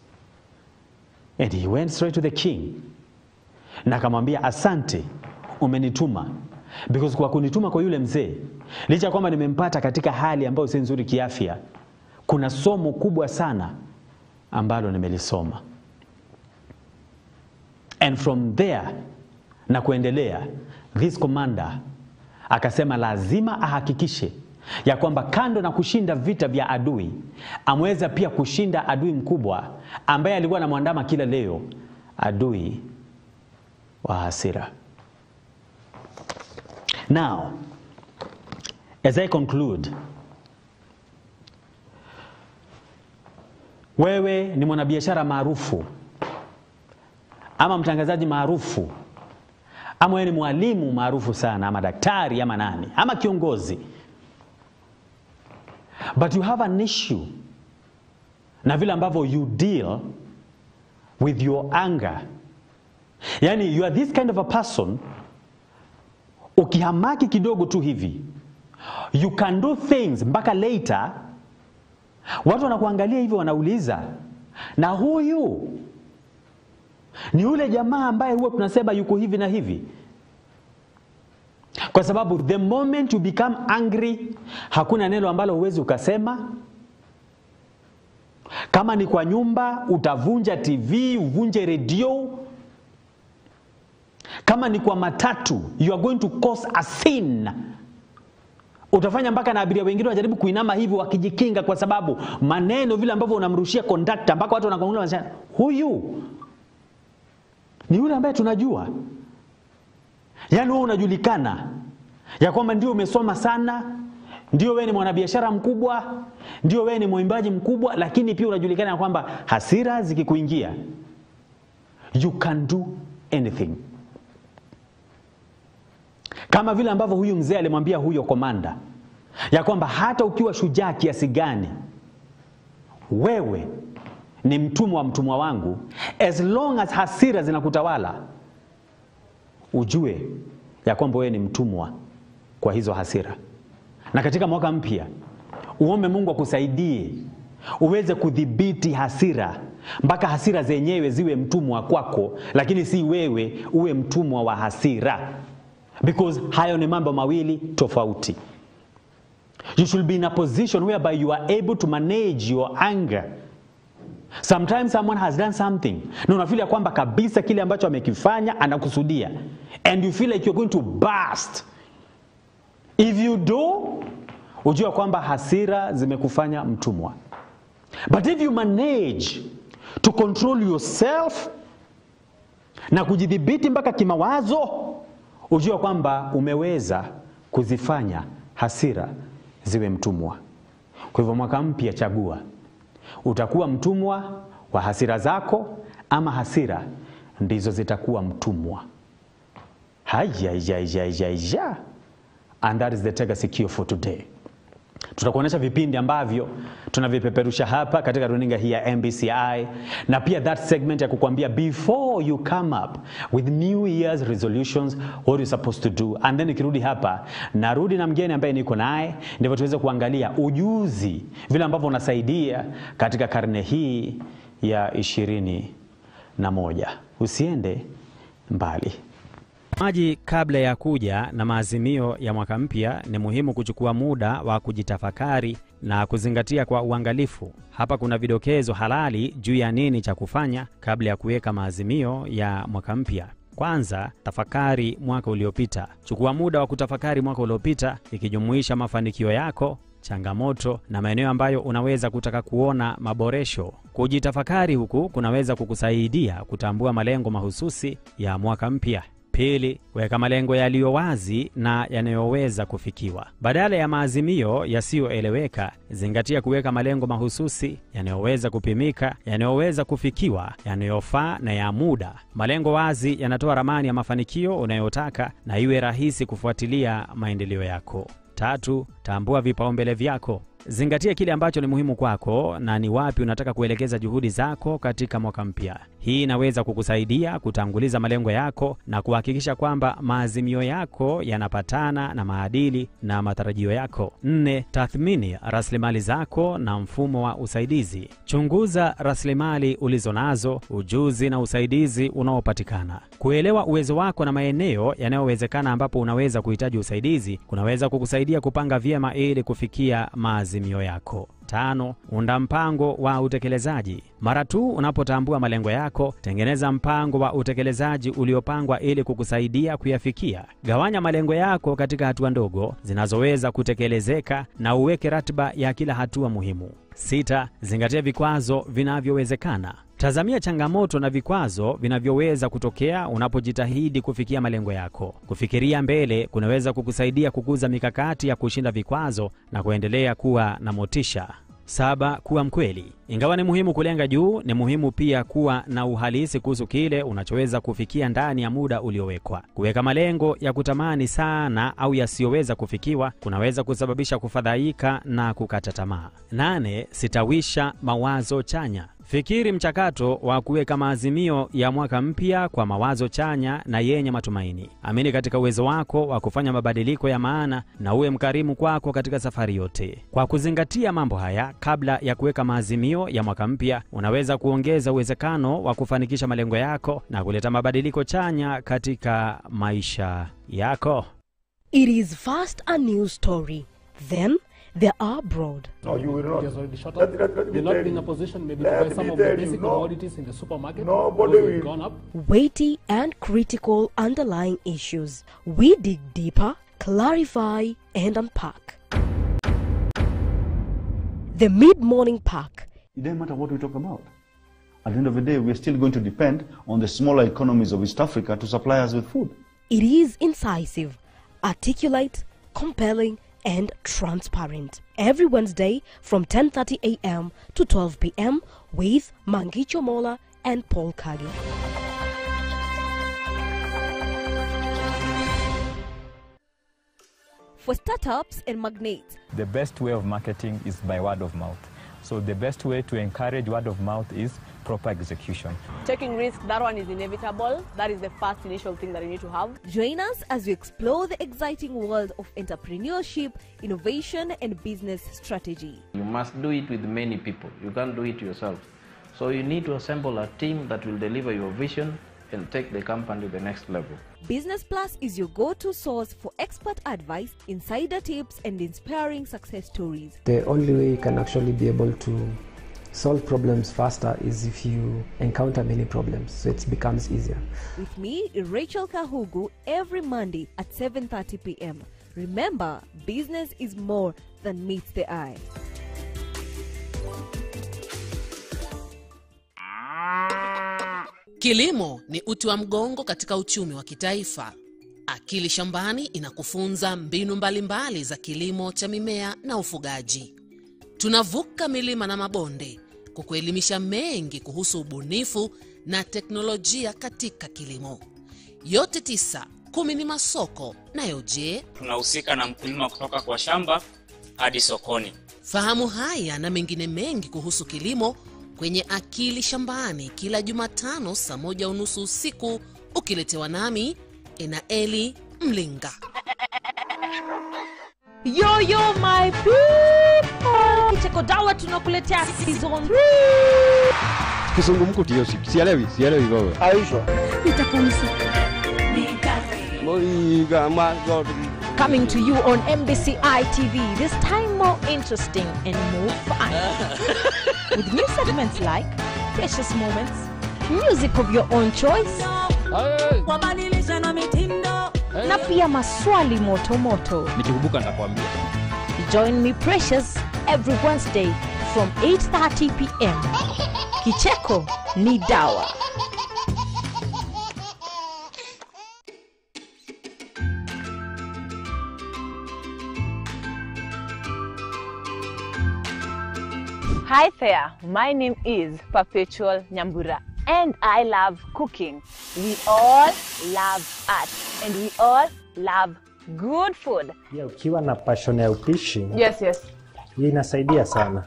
And he went straight to the king. Na akamwambia, asante, umenituma. Because kwa kunituma kwa yule mzee, licha kwamba nimempata katika hali ambayo si nzuri kiafya, kuna somo kubwa sana ambalo nimelisoma. And from there na kuendelea, this commander akasema lazima ahakikishe ya kwamba kando na kushinda vita vya adui, ameweza pia kushinda adui mkubwa ambaye alikuwa anamwandama kila leo, adui wa hasira. Now, as I conclude, wewe ni mwanabiashara maarufu, ama mtangazaji maarufu, ama wewe ni mwalimu maarufu sana, ama daktari, ama nani, ama kiongozi. But you have an issue na vile ambavyo you deal with your anger. Yani you are this kind of a person, ukihamaki kidogo tu hivi, you can do things mpaka later watu wanakuangalia hivi wanauliza, na huyu ni yule jamaa ambaye huwa tunasema yuko hivi na hivi. Kwa sababu the moment you become angry, hakuna neno ambalo huwezi ukasema. Kama ni kwa nyumba, utavunja TV, uvunje radio. Kama ni kwa matatu, you are going to cause a scene. Utafanya mpaka na abiria wengine wajaribu kuinama hivi wakijikinga, kwa sababu maneno vile ambavyo unamrushia conductor mpaka watu wanakuangalia wanasema, huyu ni yule ambaye tunajua. Yani wewe unajulikana ya kwamba ndio umesoma sana, ndio wewe ni mwanabiashara mkubwa, ndio wewe ni mwimbaji mkubwa, lakini pia unajulikana ya kwamba hasira zikikuingia, you can do anything. Kama vile ambavyo huyu mzee alimwambia huyo komanda ya kwamba hata ukiwa shujaa kiasi gani, wewe ni mtumwa wa mtumwa wangu, as long as hasira zinakutawala, ujue ya kwamba wewe ni mtumwa kwa hizo hasira. Na katika mwaka mpya, uombe Mungu akusaidie uweze kudhibiti hasira, mpaka hasira zenyewe ziwe mtumwa kwako, lakini si wewe uwe mtumwa wa hasira. Because hayo ni mambo mawili tofauti. You should be in a position whereby you are able to manage your anger. Sometimes someone has done something, na unafeel ya kwamba kabisa kile ambacho amekifanya anakusudia, and you feel like you're going to burst. If you do, ujua kwamba hasira zimekufanya mtumwa. But if you manage to control yourself na kujidhibiti mpaka kimawazo, ujua kwamba umeweza kuzifanya hasira ziwe mtumwa. Kwa hivyo mwaka mpya, chagua, utakuwa mtumwa wa hasira zako ama hasira ndizo zitakuwa mtumwa. Haya. And that is the Legacy Cure for today. Tutakuonesha vipindi ambavyo tunavipeperusha hapa katika runinga hii ya MBCI, na pia that segment ya kukuambia before you come up with New Year's resolutions, what you're supposed to do. And then ikirudi hapa, narudi na mgeni ambaye niko naye, ndivyo tuweze kuangalia ujuzi vile ambavyo unasaidia katika karne hii ya 21. Usiende mbali. Maji, kabla ya kuja na maazimio ya mwaka mpya, ni muhimu kuchukua muda wa kujitafakari na kuzingatia kwa uangalifu. Hapa kuna vidokezo halali juu ya nini cha kufanya kabla ya kuweka maazimio ya mwaka mpya. Kwanza, tafakari mwaka uliopita. Chukua muda wa kutafakari mwaka uliopita, ikijumuisha mafanikio yako, changamoto na maeneo ambayo unaweza kutaka kuona maboresho. Kujitafakari huku kunaweza kukusaidia kutambua malengo mahususi ya mwaka mpya. Pili, weka malengo yaliyo wazi na yanayoweza kufikiwa. Badala ya maazimio yasiyoeleweka, zingatia kuweka malengo mahususi yanayoweza kupimika, yanayoweza kufikiwa, yanayofaa na ya muda. Malengo wazi yanatoa ramani ya mafanikio unayotaka na iwe rahisi kufuatilia maendeleo yako. Tatu, tambua vipaumbele vyako. Zingatia kile ambacho ni muhimu kwako na ni wapi unataka kuelekeza juhudi zako katika mwaka mpya. Hii inaweza kukusaidia kutanguliza malengo yako na kuhakikisha kwamba maazimio yako yanapatana na maadili na matarajio yako. 4. Tathmini rasilimali zako na mfumo wa usaidizi. Chunguza rasilimali ulizonazo, ujuzi na usaidizi unaopatikana. Kuelewa uwezo wako na maeneo yanayowezekana ambapo unaweza kuhitaji usaidizi kunaweza kukusaidia kupanga vyema ili kufikia maazimio yako. 5. Unda mpango wa utekelezaji. Mara tu unapotambua malengo yako, tengeneza mpango wa utekelezaji uliopangwa ili kukusaidia kuyafikia. Gawanya malengo yako katika hatua ndogo zinazoweza kutekelezeka na uweke ratiba ya kila hatua muhimu. 6. Zingatia vikwazo vinavyowezekana. Tazamia changamoto na vikwazo vinavyoweza kutokea unapojitahidi kufikia malengo yako. Kufikiria mbele kunaweza kukusaidia kukuza mikakati ya kushinda vikwazo na kuendelea kuwa na motisha. 7. Kuwa mkweli. Ingawa ni muhimu kulenga juu, ni muhimu pia kuwa na uhalisi kuhusu kile unachoweza kufikia ndani ya muda uliowekwa. Kuweka malengo ya kutamani sana au yasiyoweza kufikiwa kunaweza kusababisha kufadhaika na kukata tamaa. 8. Sitawisha mawazo chanya. Fikiri mchakato wa kuweka maazimio ya mwaka mpya kwa mawazo chanya na yenye matumaini. Amini katika uwezo wako wa kufanya mabadiliko ya maana na uwe mkarimu kwako katika safari yote. Kwa kuzingatia mambo haya kabla ya kuweka maazimio ya mwaka mpya, unaweza kuongeza uwezekano wa kufanikisha malengo yako na kuleta mabadiliko chanya katika maisha yako. It is first a news story, then they are broad. No, you will not. It has already shot up. You're not in a position maybe to buy some of the basic commodities in the supermarket. Nobody Those have will. gone up. Weighty and critical underlying issues. We dig deeper, clarify, and unpack. The mid-morning pack. It doesn't matter what we talk about. At the end of the day, we're still going to depend on the smaller economies of East Africa to supply us with food. It is incisive, articulate, compelling, and transparent. Every Wednesday from 10:30 a.m. to 12 p.m. with Mangicho Mola and Paul Kagi. For startups and magnates, The best way of marketing is by word of mouth. So the best way to encourage word of mouth is proper execution. Taking risks, that one is inevitable. That is the first initial thing that you need to have. join us as we explore the exciting world of entrepreneurship, innovation, and business strategy. You must do it with many people. You can't do it yourself. So you need to assemble a team that will deliver your vision and take the company to the next level. Business Plus is your go-to source for expert advice, insider tips, and inspiring success stories. The only way you can actually be able to solve problems faster is if you encounter many problems, so it becomes easier. With me, Rachel Kahugu, every Monday at 7:30 p.m. Remember, business is more than meets the eye. Kilimo ni uti wa mgongo katika uchumi wa kitaifa. Akili Shambani inakufunza mbinu mbalimbali za kilimo cha mimea na ufugaji. Tunavuka milima na mabonde kukuelimisha mengi kuhusu ubunifu na teknolojia katika kilimo. Yote 9-10 ni masoko, nayo je? Tunahusika na mkulima kutoka kwa shamba hadi sokoni. Fahamu haya na mengine mengi kuhusu kilimo kwenye Akili Shambani kila Jumatano saa 1:30 usiku, ukiletewa nami Enaeli Mlinga. Yo my people, Kicheko Dawa tunakuletea season 3. Kizungumkuti hiyo sielewi baba. Aisha. Nitapumzika. Coming to you on MBCI TV, this time more interesting and more fun. With new segments like Precious Moments, music of your own choice, na pia maswali moto moto. Nikikumbuka nitakwambia. Join me, Precious, every Wednesday from 8:30 p.m. Kicheko ni dawa. Hi there, my name is Perpetual Nyambura and I love cooking. We all love art and we all love good food. Yeah, ukiwa na passion ya upishi. Yes. Hii inasaidia sana.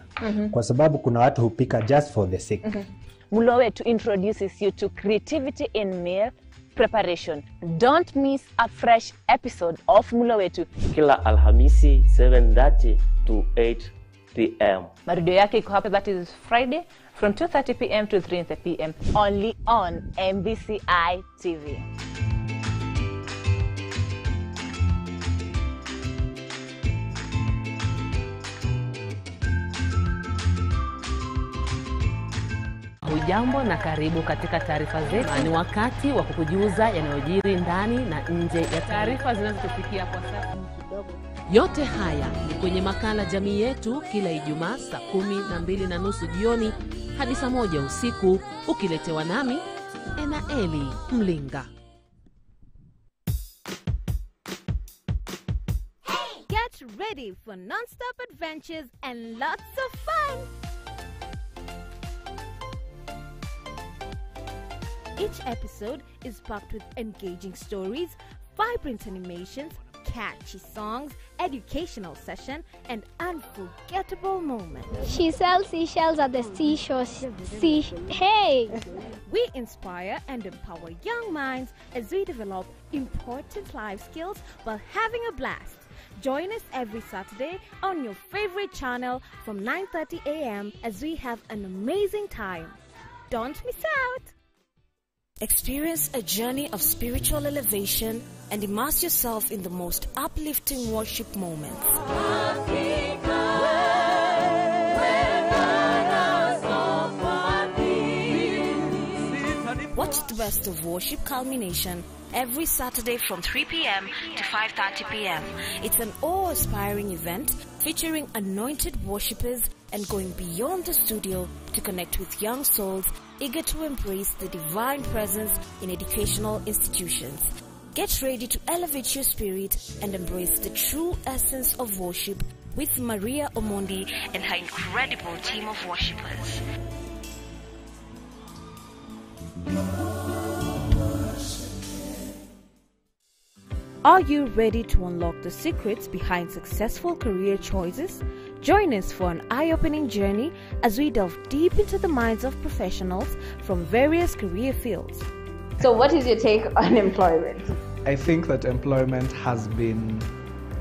Kwa sababu kuna watu hupika just for the sake. Mulo Wetu introduces you to creativity in meal preparation. Don't miss a fresh episode of Mulo Wetu. Kila Alhamisi 7:30 to 8 p.m. Marudio yake iko hapa, that is Friday from 2:30 p.m. to 3:30 p.m. only on MBCI TV. Hujambo na karibu katika taarifa zetu. Ni wakati wa kukujuza yanayojiri ndani na nje ya taarifa zinazotufikia kwa sasa. Yote haya ni kwenye makala Jamii Yetu kila Ijumaa saa 12:30 jioni hadi saa 1 usiku, ukiletewa nami Enaeli Mlinga. Get ready for non-stop adventures and lots of fun. Each episode is packed with engaging stories, vibrant animations, catchy songs, educational session, and unforgettable moments. She sells seashells at the seashore. Hey! We inspire and empower young minds as we develop important life skills while having a blast. Join us every Saturday on your favorite channel from 9:30 a.m. as we have an amazing time. Don't miss out! Experience a journey of spiritual elevation and immerse yourself in the most uplifting worship moments. Watch the best of worship culmination every Saturday from 3 p.m. to 5:30 p.m. It's an awe-inspiring event featuring anointed worshippers and going beyond the studio to connect with young souls eager to embrace the divine presence in educational institutions. Get ready to elevate your spirit and embrace the true essence of worship with Maria Omondi and her incredible team of worshippers. Are you ready to unlock the secrets behind successful career choices? Join us for an eye-opening journey as we delve deep into the minds of professionals from various career fields. So what is your take on employment? I think that employment has been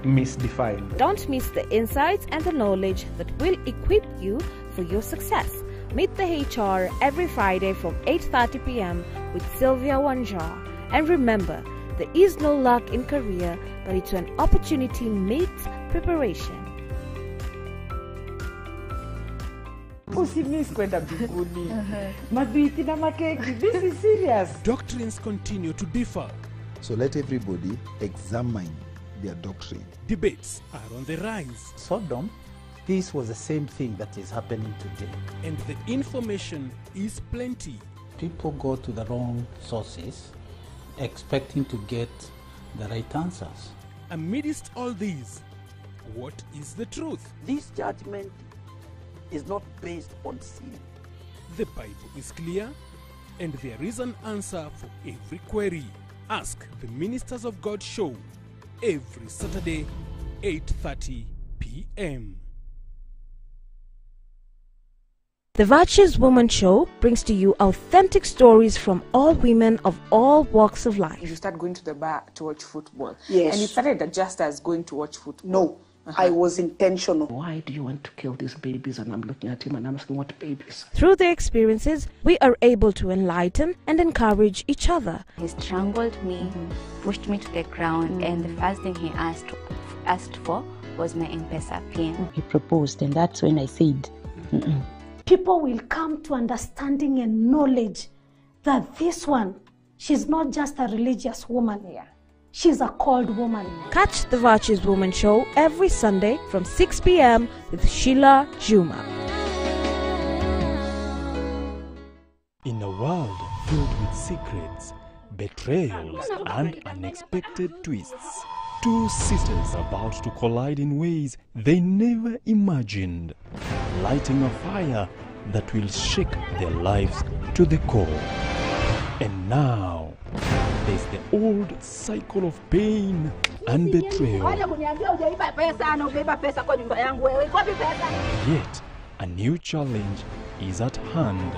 misdefined. Don't miss the insights and the knowledge that will equip you for your success. Meet the HR every Friday from 8:30 p.m. with Sylvia Wanja. And remember, there is no luck in career, but it's an opportunity meets preparation. Usimiss kwenda mbinguni. Mabiti na makeki. This is serious. Doctrines continue to differ. So let everybody examine their doctrine. Debates are on the rise. Sodom, this was the same thing that is happening today. And the information is plenty. People go to the wrong sources, expecting to get the right answers. Amidst all these, what is the truth? This judgment is not based on sin. The Bible is clear, and there is an answer for every query. Ask the Ministers of God show every Saturday, 8:30 p.m. The Virtuous Woman Show brings to you authentic stories from all women of all walks of life. You start going to the bar to watch football. Yes. And you started just as going to watch football. No, I was intentional. Why do you want to kill these babies? And I'm looking at him and I'm asking, what babies? Through their experiences, we are able to enlighten and encourage each other. He strangled me, pushed me to the ground, and the first thing he asked for was my M-Pesa PIN. He proposed, and that's when I said, people will come to understanding and knowledge that this one, she's not just a religious woman. Yeah. she's a called woman. Catch the Virtuous Woman Show every Sunday from 6 p.m. with Sheila Juma. In a world filled with secrets, betrayals, and unexpected twists, two sisters about to collide in ways they never imagined, lighting a fire that will shake their lives to the core. And now, there's the old cycle of pain and betrayal. Yet, a new challenge is at hand.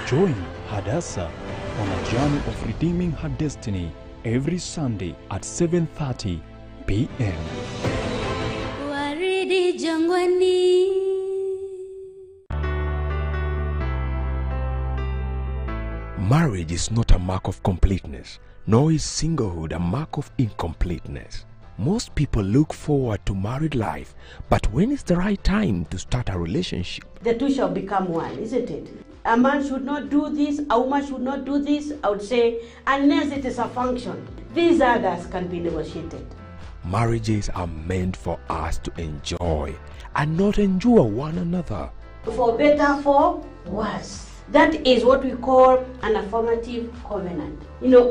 Join Hadassah on a journey of redeeming her destiny every Sunday at 7:30 p.m. Marriage is not a mark of completeness, nor is singlehood a mark of incompleteness. Most people look forward to married life, but when is the right time to start a relationship? The two shall become one, isn't it? A man should not do this, a woman should not do this, I would say, unless it is a function. These others can be negotiated. Marriages are meant for us to enjoy and not endure one another. For better, for worse. That is what we call an affirmative covenant.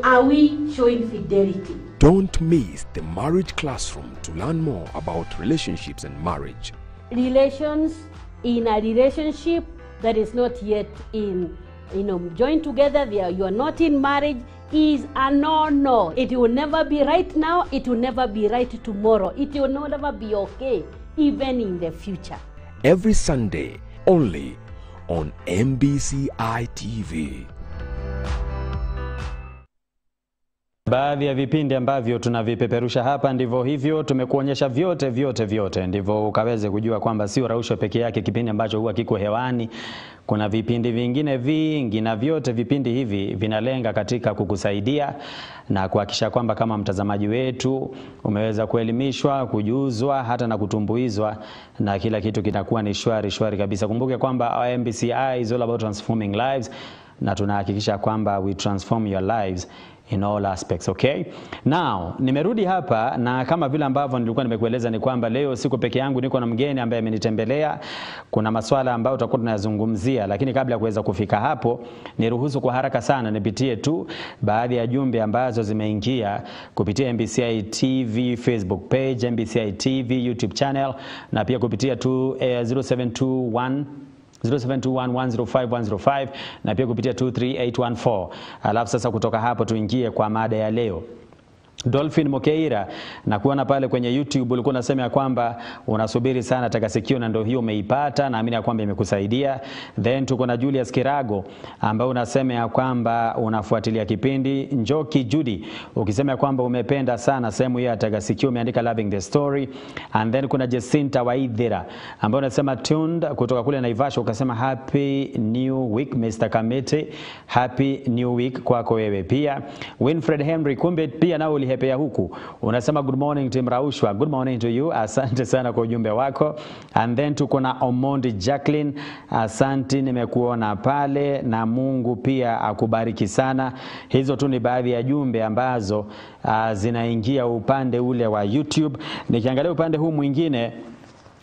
Are we showing fidelity? Don't miss the Marriage Classroom to learn more about relationships and marriage. Relations in a relationship that is not yet in, joined together, you are not in marriage, is a no. It will never be right now, it will never be right tomorrow. It will never be okay, even in the future. Every Sunday, only on MBCI TV. Baadhi ya vipindi ambavyo tunavipeperusha hapa ndivyo hivyo, tumekuonyesha vyote ndivyo ukaweze kujua kwamba sio Raushwa peke yake kipindi ambacho huwa kiko hewani. Kuna vipindi vingine vingi, na vyote vipindi hivi vinalenga katika kukusaidia na kuhakikisha kwamba kama mtazamaji wetu umeweza kuelimishwa, kujuzwa, hata na kutumbuizwa, na kila kitu kinakuwa ni shwari kabisa. Kumbuke kwamba our MBCI is all about transforming lives, na tunahakikisha kwamba we transform your lives in all aspects, okay? Now, nimerudi hapa, na kama vile ambavyo nilikuwa nimekueleza ni kwamba leo siko peke yangu, niko na mgeni ambaye amenitembelea. Kuna masuala ambayo tutakuwa tunayazungumzia, lakini kabla ya kuweza kufika hapo, niruhusu kwa haraka sana nipitie tu baadhi ya jumbe ambazo zimeingia kupitia MBCI TV Facebook page, MBCI TV YouTube channel, na pia kupitia tu 0721105105 na pia kupitia 23814. Alafu sasa kutoka hapo tuingie kwa mada ya leo. Dolphin Mokeira, na kuona pale kwenye YouTube ulikuwa unasema ya kwamba unasubiri sana Tagasikio, na ndio hiyo umeipata, naamini ya kwamba imekusaidia. Then tuko na Julius Kirago ambao unasema ya kwamba unafuatilia kipindi. Njoki Judy ukisema ya kwamba umependa sana sehemu ya Tagasikio, umeandika loving the story. And then kuna Jacinta Waithira ambao unasema tuned kutoka kule Naivasha, ukasema happy new week Mr. Kamete, happy new week kwako wewe pia. Winfred Henry, kumbe pia nao ulihepea huku, unasema good morning Team Raushwa. Good morning to you, asante sana kwa ujumbe wako. And then tuko na Omondi Jacqueline, asante, nimekuona pale na Mungu pia akubariki sana. Hizo tu ni baadhi ya jumbe ambazo zinaingia upande ule wa YouTube. Nikiangalia upande huu mwingine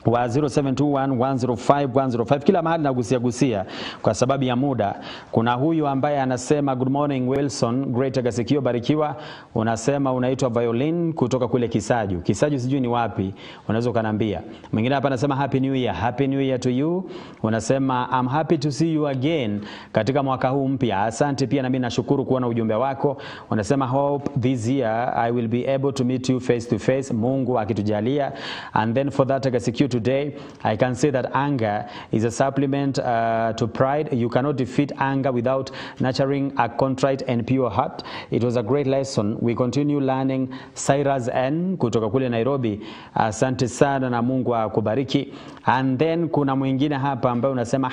wa 0721105105 kila mahali nagusia kwa sababu ya muda. Kuna huyu ambaye anasema good morning Wilson, great Tagasikio, barikiwa. Unasema unaitwa Violin kutoka kule Kisaju. Kisaju sijui ni wapi, unaweza kuniambia. Mwingine hapa anasema happy new year. Happy new year to you. Unasema I'm happy to see you again katika mwaka huu mpya. Asante pia, na mimi nashukuru kuona ujumbe wako. Unasema hope this year I will be able to meet you face to face, Mungu akitujalia. And then for that Tagasikio today, I can say that anger is a supplement to pride. You cannot defeat anger without nurturing a contrite and pure heart. It was a great lesson. We continue learning. Cyrus N kutoka kule Nairobi, asante sana na Mungu akubariki. And then kuna mwingine hapa ambaye unasema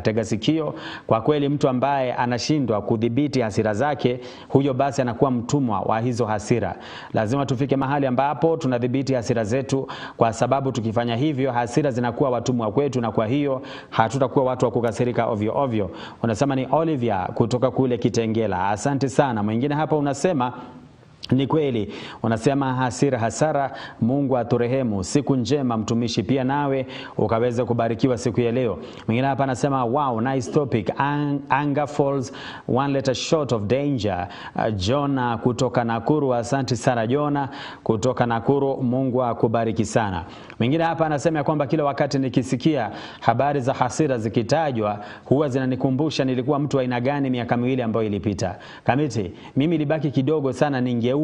#Tagasikio. Kwa kweli mtu ambaye anashindwa kudhibiti hasira zake, huyo basi anakuwa mtumwa wa hizo hasira. Lazima tufike mahali ambapo tunadhibiti hasira zetu, kwa sababu tukifanya hivi hivyo hasira zinakuwa watumwa kwetu, na kwa hiyo hatutakuwa watu wa kukasirika ovyo ovyo. Unasema ni Olivia kutoka kule Kitengela. Asante sana. Mwingine hapa unasema ni kweli, unasema hasara, Mungu aturehemu. Siku njema mtumishi, pia nawe ukaweze kubarikiwa siku ya leo. Mwingine hapa anasema wow, nice topic. Anger falls one letter short of danger. Jona kutoka Nakuru. Asante sana Jona kutoka Nakuru, Mungu akubariki sana. Mwingine hapa anasema kwamba kila wakati nikisikia habari za hasira zikitajwa huwa zinanikumbusha nilikuwa mtu aina gani miaka miwili ambayo ilipita. Kamiti, mimi libaki kidogo sana ningeua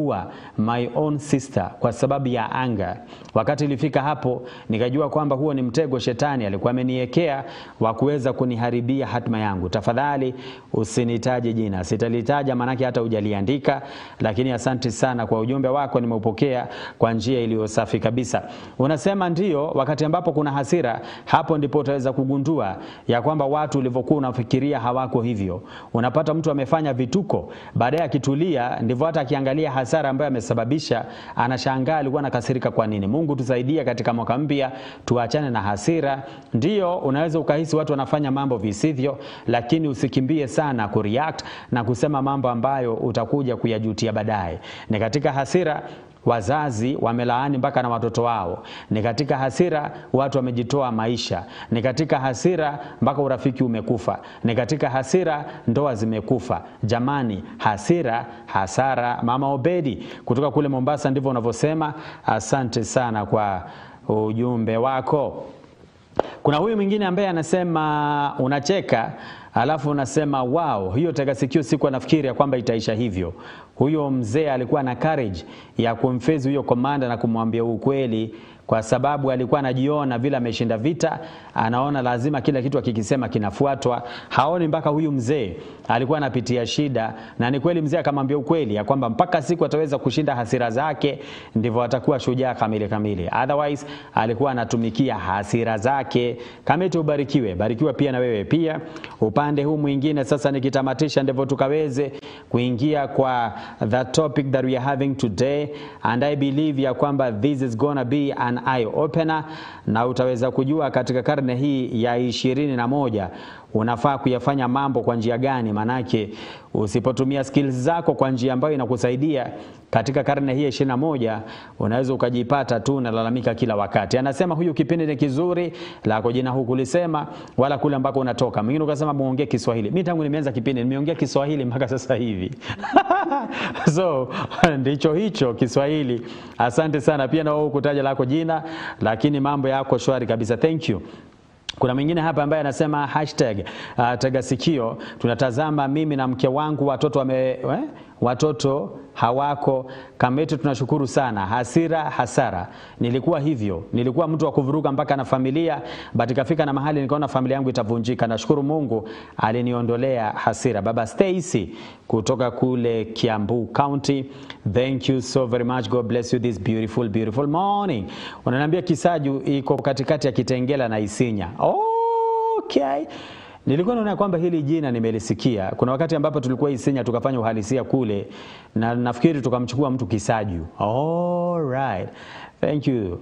my own sister kwa sababu ya anga. Wakati ilifika hapo nikajua kwamba huo ni mtego shetani alikuwa ameniwekea wa kuweza kuniharibia hatima yangu. Tafadhali usinitaje jina, sitalitaja manake hata hujaliandika, lakini asante sana kwa ujumbe wako, nimeupokea kwa njia iliyo safi kabisa. Unasema ndio, wakati ambapo kuna hasira hapo ndipo utaweza kugundua ya kwamba watu ulivyokuwa unafikiria hawako hivyo. Unapata mtu amefanya vituko, baadaye akitulia ndivyo hata akiangalia hasara ambayo amesababisha anashangaa alikuwa anakasirika kwa nini. Mungu tusaidie katika mwaka mpya tuachane na hasira. Ndio unaweza ukahisi watu wanafanya mambo visivyo, lakini usikimbie sana kureact na kusema mambo ambayo utakuja kuyajutia baadaye. Ni katika hasira wazazi wamelaani mpaka na watoto wao. Ni katika hasira watu wamejitoa maisha. Ni katika hasira mpaka urafiki umekufa. Ni katika hasira ndoa zimekufa. Jamani, hasara. Mama Obedi kutoka kule Mombasa ndivyo unavyosema. Asante sana kwa ujumbe wako. Kuna huyu mwingine ambaye anasema unacheka alafu unasema wow, hiyo tagasikio siku anafikiri ya kwamba itaisha hivyo. Huyo mzee alikuwa na courage ya kumfezi huyo komanda na kumwambia ukweli, kwa sababu alikuwa anajiona vile ameshinda vita, anaona lazima kila kitu akikisema kinafuatwa. Haoni mpaka huyu mzee alikuwa anapitia shida, na ni kweli mzee akamwambia ukweli ya kwamba mpaka siku ataweza kushinda hasira zake ndivyo atakuwa shujaa kamili. Otherwise alikuwa anatumikia hasira zake. Kama ubarikiwe, barikiwa pia na wewe pia. Upande huu mwingine sasa nikitamatisha ndivyo tukaweze kuingia kwa the topic that we are having today, and I believe ya kwamba this is gonna be an eye opener, na utaweza kujua katika karne hii ya 21 unafaa kuyafanya mambo kwa njia gani. Manake usipotumia skills zako kwa njia ambayo inakusaidia katika karne hii ya 21 unaweza ukajipata tu unalalamika kila wakati. Anasema huyu kipindi ni kizuri, lako jina huku lisema wala kule ambako unatoka. Mwingine ukasema muongee Kiswahili. Mimi tangu nimeanza kipindi nimeongea Kiswahili mpaka sasa hivi. So ndicho hicho Kiswahili. Asante sana pia na wewe kutaja lako jina, lakini mambo yako shwari kabisa. Thank you. Kuna mwingine hapa ambaye anasema #tagasikio tunatazama mimi na mke wangu, watoto hawako. Kametu tunashukuru sana. Hasara. Nilikuwa hivyo. Nilikuwa mtu wa kuvuruga mpaka na familia, but ikafika na mahali nikaona familia yangu itavunjika. Nashukuru Mungu aliniondolea hasira. Baba Stacy kutoka kule Kiambu County. Thank you so very much. God bless you this beautiful morning. Unaniambia Kisaju iko katikati ya Kitengela na Isinya. Okay. Nilikuwa naona kwamba hili jina nimelisikia. Kuna wakati ambapo tulikuwa Isinya tukafanya uhalisia kule, na nafikiri tukamchukua mtu Kisaju. All right. Thank you.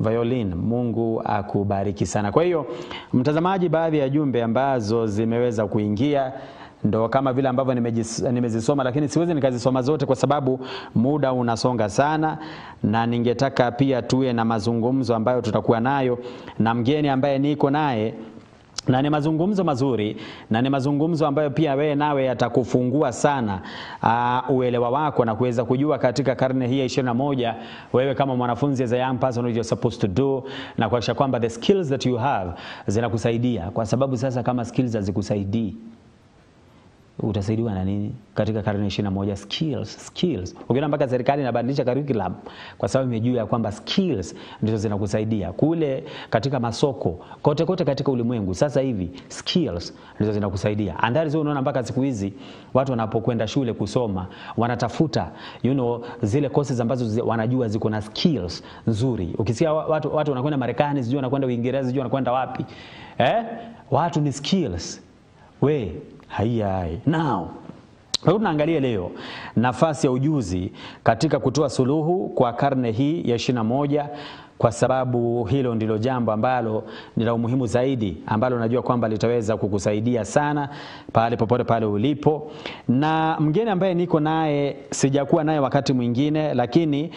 Violin, Mungu akubariki sana. Kwa hiyo mtazamaji, baadhi ya jumbe ambazo zimeweza kuingia ndo kama vile ambavyo nimezisoma, lakini siwezi nikazisoma zote kwa sababu muda unasonga sana, na ningetaka pia tuwe na mazungumzo ambayo tutakuwa nayo na mgeni ambaye niko naye, na ni mazungumzo mazuri, na ni mazungumzo ambayo pia wewe nawe yatakufungua sana uelewa wako na kuweza kujua katika karne hii ya 21 wewe kama mwanafunzi, as a young person, what you're supposed to do, na kuhakikisha kwamba the skills that you have zinakusaidia. Kwa sababu sasa kama skills hazikusaidii, utasaidiwa na nini katika karne 21? Skills. Ukiona mpaka serikali inabadilisha curriculum kwa sababu imejua ya kwamba skills ndizo zinakusaidia. Kule katika masoko kote katika ulimwengu sasa hivi skills ndizo zinakusaidia. And that is why unaona mpaka siku hizi watu wanapokwenda shule kusoma wanatafuta zile courses ambazo wanajua ziko na skills nzuri. Ukisikia watu wanakwenda Marekani, sijui wanakwenda Uingereza, sijui wanakwenda wapi, watu ni skills. Hai. Now, tunaangalia leo nafasi ya ujuzi katika kutoa suluhu kwa karne hii ya 21 kwa sababu hilo ndilo jambo ambalo ni la umuhimu zaidi, ambalo najua kwamba litaweza kukusaidia sana pale popote pale ulipo. Na mgeni ambaye niko naye, sijakuwa naye wakati mwingine, lakini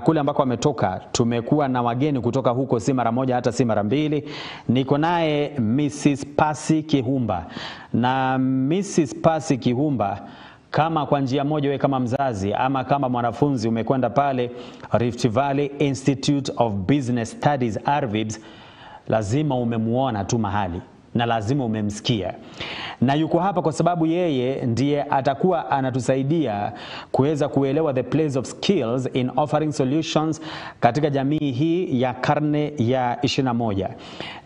kule ambako ametoka tumekuwa na wageni kutoka huko, si mara moja hata si mara mbili. Niko naye Mrs. Pasi Kihumba. Na Mrs. Pasi Kihumba, kama kwa njia moja wewe kama mzazi ama kama mwanafunzi umekwenda pale Rift Valley Institute of Business Studies RVIBS, lazima umemuona tu mahali na lazima umemsikia. Na yuko hapa kwa sababu yeye ndiye atakuwa anatusaidia kuweza kuelewa the place of skills in offering solutions katika jamii hii ya karne ya 21.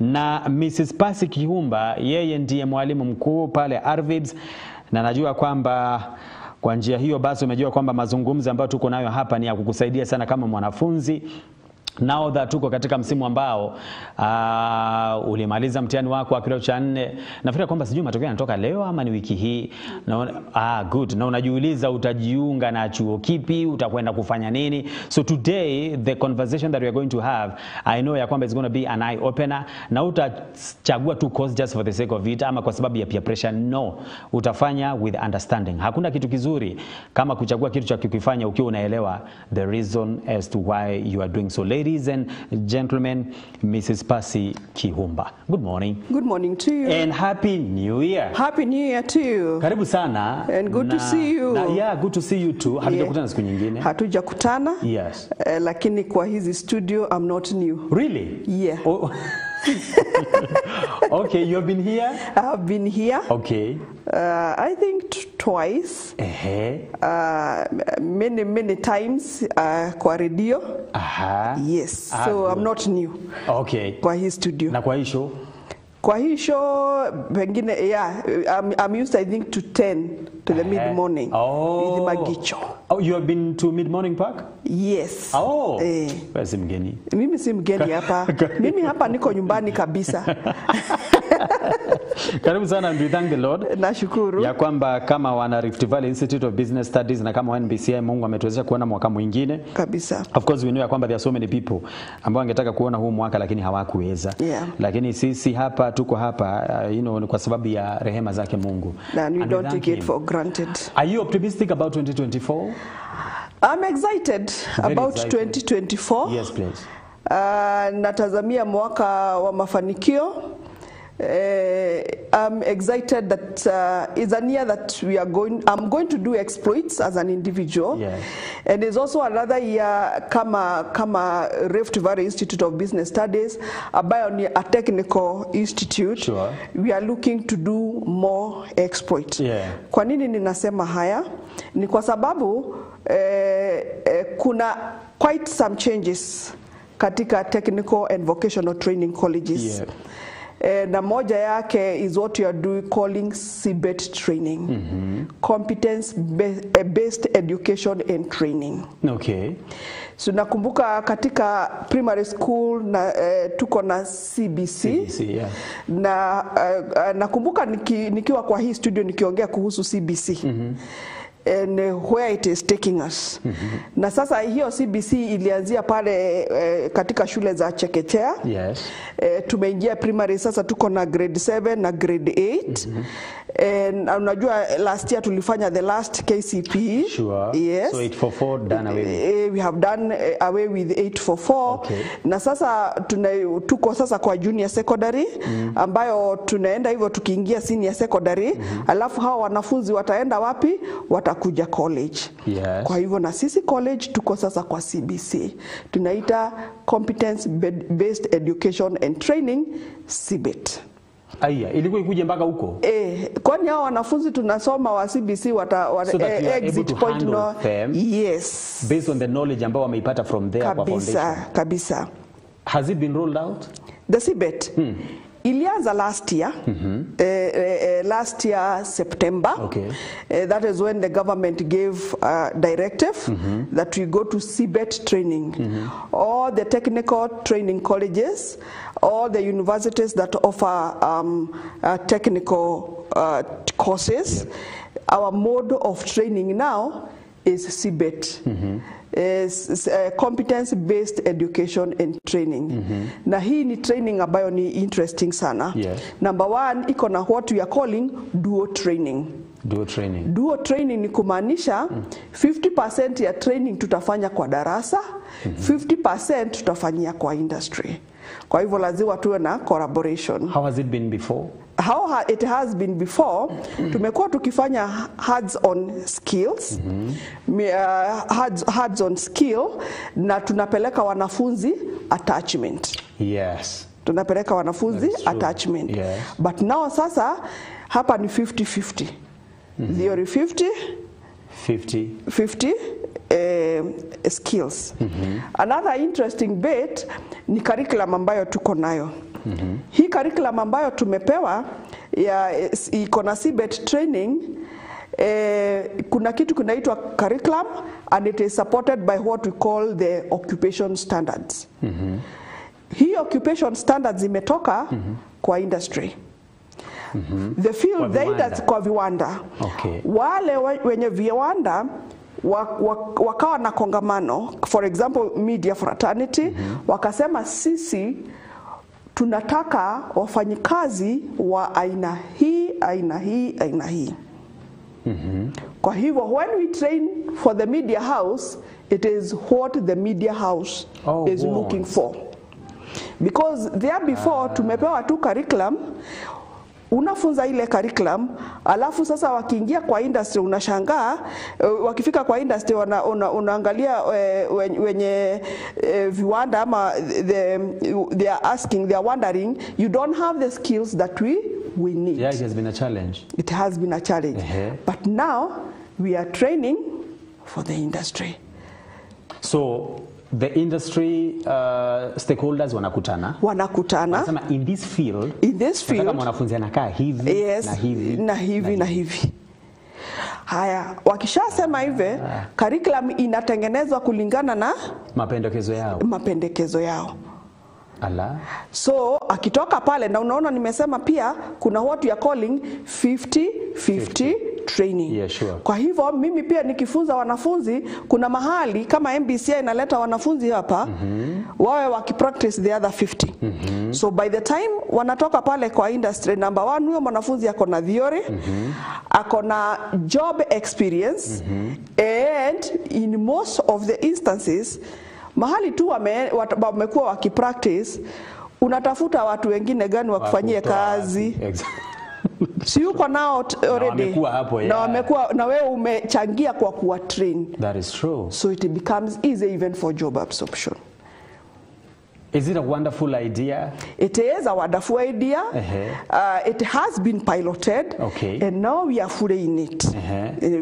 Na Mrs. Pasi Kihumba, yeye ndiye mwalimu mkuu pale RVIBS, na najua kwamba kwa njia hiyo basi umejua kwamba mazungumzo ambayo tuko nayo hapa ni ya kukusaidia sana kama mwanafunzi. Now that tuko katika msimu ambao ulimaliza mtihani wako wa kidato cha 4, nafikiri kwamba sijui matokeo yanatoka leo ama ni wiki hii. Good. Na unajiuliza utajiunga na chuo kipi, utakwenda kufanya nini? So today the conversation that we are going to have, I know ya kwamba it's going to be an eye opener. Na utachagua tu course just for the sake of it ama kwa sababu ya peer pressure. No, utafanya with understanding. Hakuna kitu kizuri kama kuchagua kitu cha kukifanya ukiwa unaelewa the reason as to why you are doing so. Ladies and gentlemen, Mrs. Pasi Kihumba. Good morning. Good morning to you. And Happy New Year. Happy New Year to you. Karibu sana. And good to see you. Yeah, good to see you too. Hatujakutana siku nyingine. Hatujakutana. Yes. Lakini kwa hizi studio, I'm not new. Really? Yeah. Oh. Okay, you have been here? I have been here. Okay. I think twice. Many times kwa radio. Yes. So I'm not new. Okay. Kwa hii studio. Na kwa hii show? Kwa hii show pengine, yeah, I'm used I think to 10 to the mid morning. With Magicho. Oh, you have been to Mid Morning Park? Yes. Oh. Wewe si mgeni. Mimi si mgeni hapa. Mimi hapa niko nyumbani kabisa. Karibu sana, and we thank the Lord. Nashukuru. Ya kwamba kama wana Rift Valley Institute of Business Studies na kama MBCI, Mungu ametuwezesha kuona mwaka mwingine. Kabisa. Of course we know ya kwamba there are so many people ambao wangetaka kuona huu mwaka lakini hawakuweza. Yeah. Lakini sisi hapa tuko hapa ni kwa sababu ya rehema zake Mungu. And we don't take it for granted. Are you optimistic about 2024? I'm excited about 2024. Yes, please. Natazamia mwaka wa mafanikio. I'm excited that it's a year that I'm going to do exploits as an individual. Yes. And it's also another year kama Rift Valley Institute of Business Studies, ambayo ni a technical institute. Sure. We are looking to do more exploits. Yeah. Kwa nini ninasema haya? Ni kwa sababu kuna quite some changes katika technical and vocational training colleges. Yeah. Na moja yake is what you are doing calling CBET training. Competence based education and training. Okay. So nakumbuka katika primary school na tuko na CBC. Yeah. Na nakumbuka nikiwa kwa hii studio nikiongea kuhusu CBC. And where it is taking us. Na sasa hiyo CBC ilianzia pale katika shule za chekechea. Yes. Tumeingia primary, sasa tuko na grade 7 na grade 8. And unajua last year tulifanya the last KCPE. Sure. Yes. So 844 done away with. We have done away with 844. Okay. Na sasa tuko sasa kwa junior secondary ambayo tunaenda hivyo tukiingia senior secondary. Alafu hao wanafunzi wataenda wapi? Watakuja college. Yes. Kwa hivyo na sisi college tuko sasa kwa CBC. Tunaita Competence Based Education and Training, CBET. Aya, ilikuwa ikuje mpaka huko? Kwani hao wanafunzi tunasoma wa CBC so that you are exit able to point handle them. Yes. Based on the knowledge ambao wameipata from there kwa foundation. Kabisa. Has it been rolled out? The CBET. Ilianza last year, last year September. Okay. That is when the government gave a directive that we go to CBET training. All the technical training colleges, all the universities that offer technical courses, our mode of training now is CBET. Is competence based education and training. Na hii ni training ambayo ni interesting sana. Number one, iko na what we are calling dual training. Dual training. Dual training ni kumaanisha 50% ya training tutafanya kwa darasa, 50% tutafanyia kwa industry. Kwa hivyo lazima tuwe na collaboration. How has it been before? How it has been before, tumekuwa tukifanya hands-on skills, hands-on skill, na tunapeleka wanafunzi attachment. Yes. Tunapeleka wanafunzi attachment. Yes. But now sasa hapa ni 50-50. Theory 50 skills. Another interesting bit ni curriculum ambayo tuko nayo. Hii curriculum ambayo tumepewa ya iko na CBET training, kuna kitu kunaitwa curriculum, and it is supported by what we call the occupation standards. Hii occupation standards imetoka kwa industry. The field, the industry kwa viwanda. Wale wenye viwanda wakawa na kongamano, for example media fraternity, wakasema sisi tunataka wafanyikazi wa aina hii, aina hii, aina hii. Kwa hivyo when we train for the media house, it is what the media house is looking for. Because there before tumepewa tu curriculum, unafunza ile curriculum, alafu sasa wakiingia kwa industry unashangaa, wakifika kwa industry unaangalia wenye viwanda ama they are asking, they are wondering, you don't have the skills that we need. Yeah, it has been a challenge. It has been a challenge. But now we are training for the industry. So the industry stakeholders wanakutana. Wanasema in this field, nataka mwanafunzi anakaa hivi, na hivi na hivi na hivi. Haya, wakishasema hivi, curriculum inatengenezwa kulingana na mapendekezo yao. So akitoka pale, na unaona nimesema pia kuna what we are calling 50-50 training. Yeah, sure. Kwa hivyo mimi pia nikifunza wanafunzi, kuna mahali kama MBCI inaleta wanafunzi hapa, wawe wakipractice the other 50. So by the time wanatoka pale kwa industry, number one, huyo mwanafunzi ako na theory, ako na job experience, and in most of the instances mahali tu wamekuwa wakipractice, unatafuta watu wengine gani wakufanyie kazi. Si uko nao already, na wamekuwa na wewe umechangia kwa kuwa train. That is true. So it becomes easy even for job absorption. Is it a wonderful idea? It is a wonderful idea. It has been piloted, and now we are fully in it.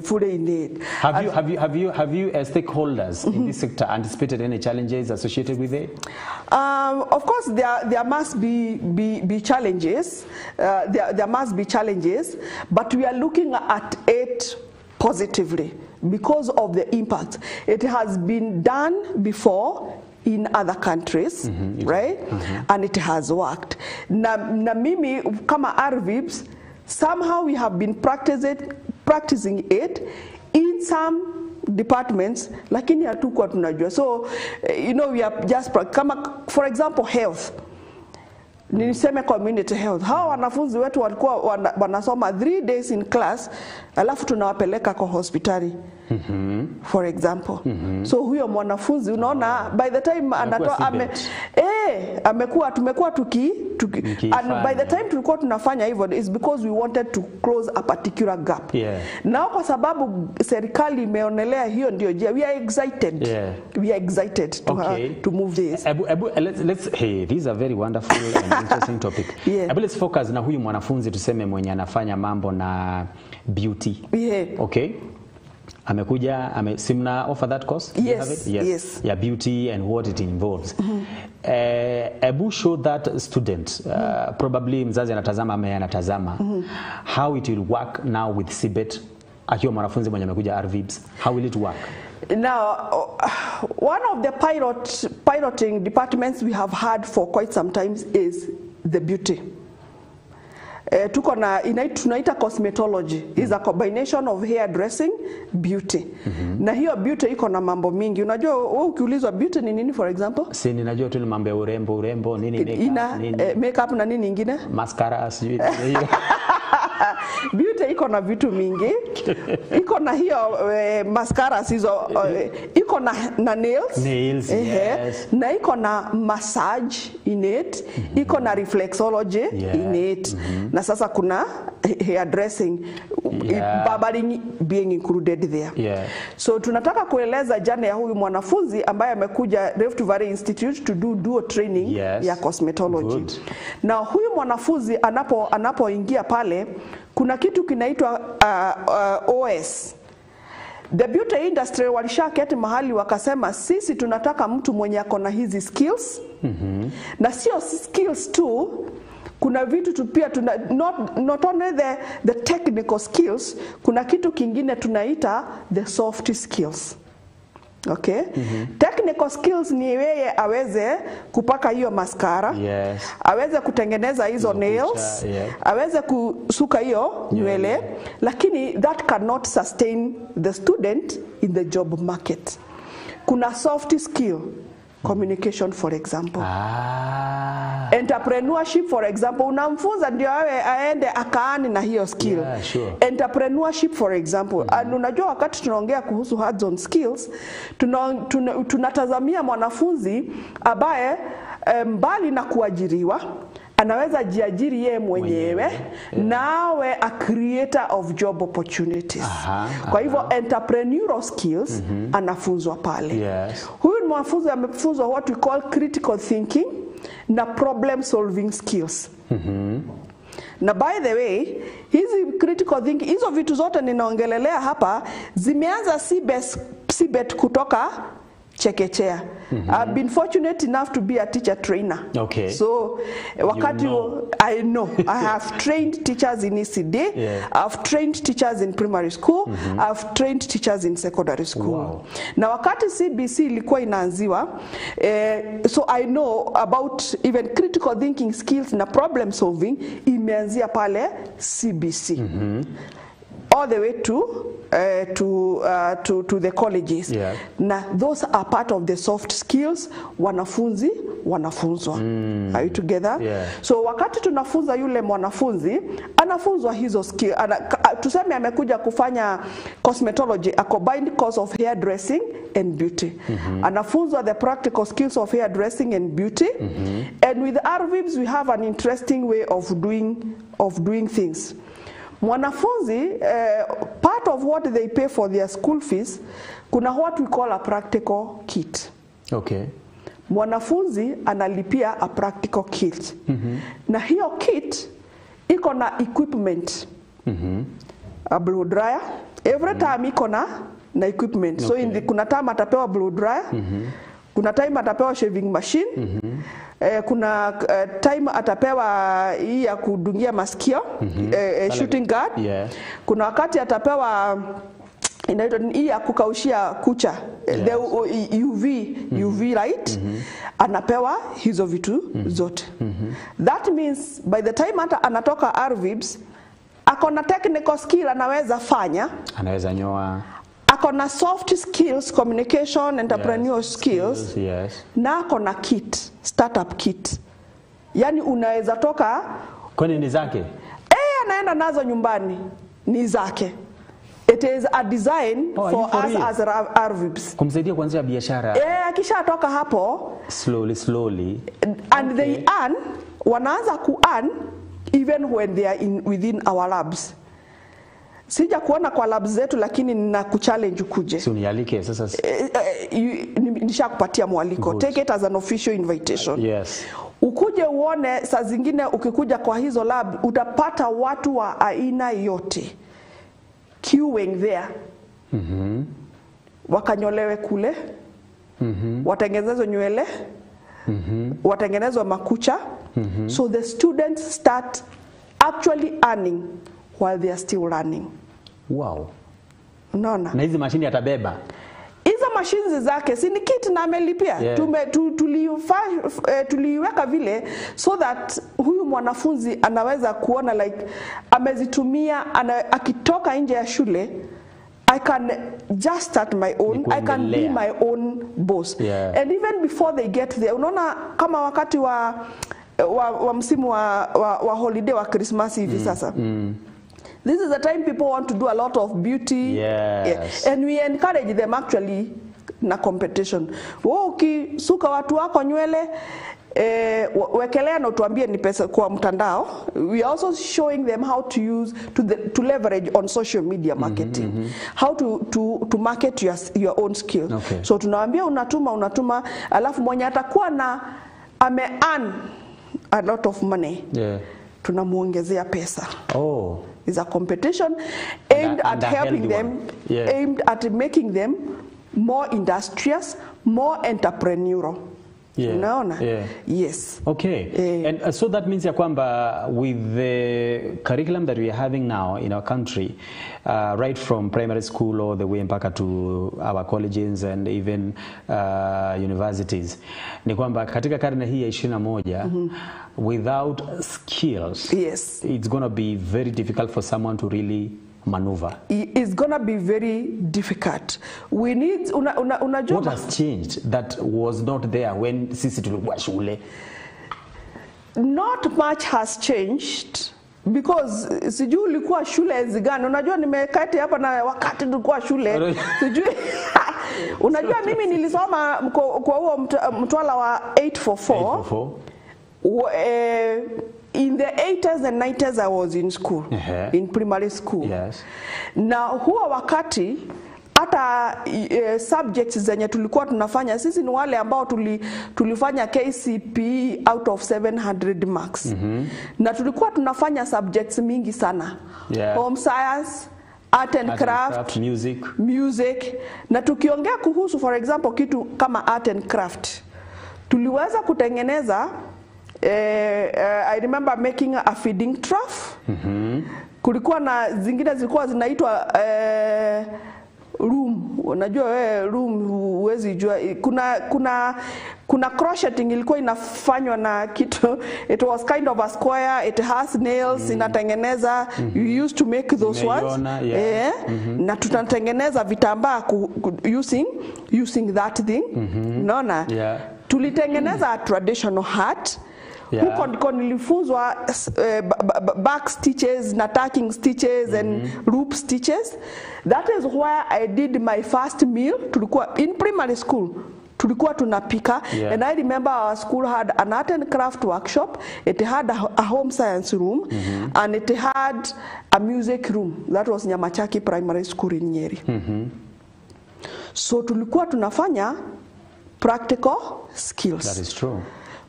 Fully in it. Have you as stakeholders in this sector anticipated any challenges associated with it? Of course, there must be challenges. There must be challenges, but we are looking at it positively because of the impact. It has been done before in other countries, right? And it has worked. Na mimi kama RVIPs, somehow we have been practicing it in some departments, lakini hatukuwa tunajua. So, you know, we are just kama, for example, health. Niseme community health. Hawa wanafunzi wetu walikuwa wanasoma 3 days in class, alafu tunawapeleka kwa hospitali. For example. So huyo mwanafunzi unaona by the time anatoa tumekuwa tuki and by the time tulikuwa tunafanya hivyo is because we wanted to close a particular gap. Now kwa sababu serikali imeonelea hiyo ndio njia, we are excited. We are excited to move this. Hey, this is a very wonderful and interesting topic. Let's focus na huyu mwanafunzi tuseme mwenye anafanya mambo na beauty. Okay? Amekuja, simna offer that course? Yes. Yeah, beauty and what it involves. Ebu show that student, probably mzazi anatazama ama anatazama, how it will work now with CBET, akiwa mwanafunzi mwenye amekuja RVIPs. How will it work? Now, one of the piloting departments we have had for quite some time is the beauty. tuko na tunaita cosmetology. Is a combination of hairdressing, beauty. Na hiyo beauty iko na mambo mingi. Unajua wewe ukiulizwa beauty ni nini for example? Si ninajua tu ni mambo ya urembo, nini makeup, makeup na nini nyingine? Mascara sijui hiyo. Beauty iko na vitu mingi. Iko na hiyo mascara hizo, iko na nails. Yes. Na iko na massage in it, iko na reflexology in it. Na sasa kuna hairdressing, barbering being included there. So tunataka kueleza jana ya huyu mwanafunzi ambaye amekuja Rift Valley Institute to do dual training ya cosmetology. Na huyu mwanafunzi anapoingia pale kuna kitu kinaitwa OS. The beauty industry walishaketi mahali wakasema sisi tunataka mtu mwenye ako na hizi skills. Na sio skills tu, kuna vitu tu pia not only the technical skills, kuna kitu kingine tunaita the soft skills. Okay? Technical skills ni yeye aweze kupaka hiyo mascara, aweze kutengeneza hizo nails, aweze kusuka hiyo nywele, lakini that cannot sustain the student in the job market. Kuna soft skill, communication for example. Entrepreneurship for example, unamfunza ndio awe aende akaani na hiyo skill. Entrepreneurship for example, unajua wakati tunaongea kuhusu hands-on skills, tunatazamia mwanafunzi ambaye mbali na kuajiriwa anaweza jiajiri yeye mwenyewe, nawe a creator of job opportunities. Kwa hivyo entrepreneurial skills anafunzwa pale. Huyu mwanafunzi amefunzwa what we call critical thinking na problem solving skills. Na by the way, hizi critical thinking, hizo vitu zote ninaongelelea hapa zimeanza CBET kutoka chekechea. I've been fortunate enough to be a teacher trainer. So wakati I know I have trained teachers in ECD, I've trained teachers in primary school, I've trained teachers in secondary school. Na wakati CBC ilikuwa inaanziwa, so I know about even critical thinking skills na problem solving imeanzia pale CBC. All the way to the colleges. Na those are part of the soft skills wanafunzi wanafunzwa. Are you together? So wakati tunafunza yule mwanafunzi anafunzwa hizo skills. Tuseme amekuja kufanya cosmetology, a combined course of hairdressing and beauty. Anafunzwa the practical skills of hairdressing and beauty. And with RVIBs we have an interesting way of doing things. Mwanafunzi, part of what they pay for their school fees, kuna what we call a practical kit. Mwanafunzi analipia a practical kit. Na hiyo kit iko na equipment. A blow dryer. Every time iko na equipment. So kuna time atapewa blow dryer. Kuna time atapewa shaving machine. Kuna time atapewa hii ya kudungia masikio, shooting guard. Kuna wakati atapewa inaitwa hii ya kukaushia kucha, the UV light. Anapewa hizo vitu zote. That means by the time anatoka RVIBs akona technical skill, anaweza fanya, anaweza nyoa, akona soft skills, communication, entrepreneurial skills, na akona kit, startup kit. Yani unaweza toka, kwani ni zake? Anaenda nazo nyumbani, ni zake. It is a design for us as RVIBs. Kumsaidia kuanzia biashara. Kisha toka hapo slowly and they earn, wanaanza ku earn even when they are within our labs. Sija kuona kwa labs zetu, lakini nina kuchallenge kuje. Si unialike sasa. Nishakupatia mwaliko. Take it as an official invitation. Ukuje uone, saa zingine ukikuja kwa hizo lab utapata watu wa aina yote queuing there. Wakanyolewe kule, watengenezwe nywele, watengenezwe makucha. So the students start actually earning while they are still learning. Unaona? Na hizi mashini atabeba. Hizo machines zake si ni kit na amelipia. Tuliweka vile so that huyu mwanafunzi anaweza kuona like amezitumia, akitoka nje ya shule I can just start my own, I can be my own boss. And even before they get there, unaona kama wakati wa msimu wa holiday wa Christmas hivi sasa. This is the time people want to do a lot of beauty. And we encourage them actually na competition. Wewe ukisuka watu wako nywele wekelea na utuambie ni pesa kwa mtandao. We are also showing them how to use to leverage on social media marketing. How to market your own skill. So tunawaambia unatuma alafu mwenye atakuwa na earn a lot of money. Tunamuongezea pesa. It's a competition aimed at helping them, aimed at making them more industrious, more entrepreneurial. Yes. Okay. And so that means ya kwamba with the curriculum that we are having now in our country, right from primary school all the way mpaka to our colleges and even universities, ni kwamba katika karne hii ya 21 without skills, it's going to be very difficult for someone to really maneuver. It's gonna be very difficult. We need what has changed that was not there when sisi tulikuwa shule? Not much has changed because sijui ulikuwa shule zigani. Unajua nimekati hapa na wakati tulikuwa shule sijui unajua mimi nilisoma kwa huo mtwala wa 844. In the 80s and 90s I was in school, in primary school. Na huwa wakati hata subjects zenye tulikuwa tunafanya sisi ni wale ambao tulifanya KCPE out of 700 marks. Na tulikuwa tunafanya subjects mingi sana. Home science, art and craft, music. Na tukiongea kuhusu for example kitu kama art and craft, tuliweza kutengeneza I remember making a feeding trough. Kulikuwa na zingine zilikuwa zinaitwa room. Unajua room huwezi jua. Kuna crocheting ilikuwa inafanywa na kitu. It was kind of a square, it has nails, inatengeneza. You used to make those ones. Na tunatengeneza vitambaa using that thing. Unaona? Tulitengeneza a traditional hat. Huko ndiko nilifunzwa back stitches na tacking stitches and loop stitches. That is where I did my first meal. Tulikuwa in primary school. Tulikuwa tunapika. And I remember our school had an art and craft workshop. It had a home science room and it had a music room. That was Nyamachaki Primary School in Nyeri. So tulikuwa tunafanya practical skills. That is true.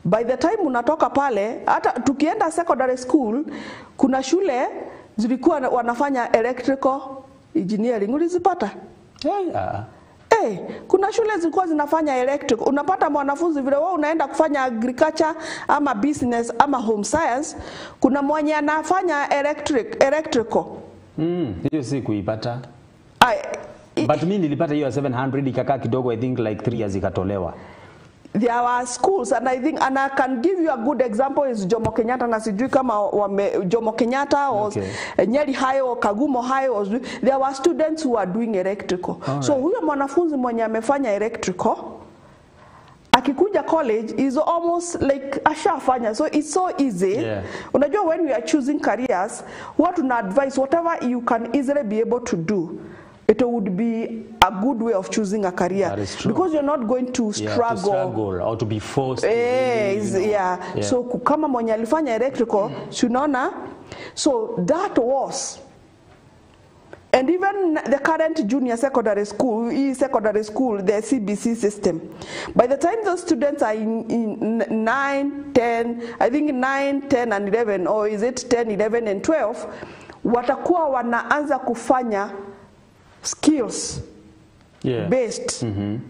By the time unatoka pale, hata tukienda secondary school, kuna shule zilikuwa wanafanya electrical engineering. Ulizipata? Kuna shule zilikuwa zinafanya electrical. Unapata mwanafunzi vile wewe unaenda kufanya agriculture ama business ama home science, kuna mwenye anafanya electrical. Hiyo si kuipata. But mimi nilipata hiyo 700 ikakaa kidogo, I think like 3 years ikatolewa. There were schools and I can give you a good example is Jomo Kenyatta, na sijui kama Jomo Kenyatta was Nyeri High or Kagumo High was, there were students who are doing electrical. So huyo mwanafunzi mwenye amefanya electrical akikuja college is almost like ashafanya, so it's so easy. Unajua when we are choosing careers, what tuna advise whatever you can easily be able to do, it would be a good way of choosing a career because you're not going to struggle or to be forced. So kama mwenye alifanya electrical, tunaona, so that was. And even the current junior secondary school, the CBC system, by the time those students are in 9, 10, I think 9, 10 and 11, or is it 10, 11 and 12, watakuwa wanaanza kufanya skills based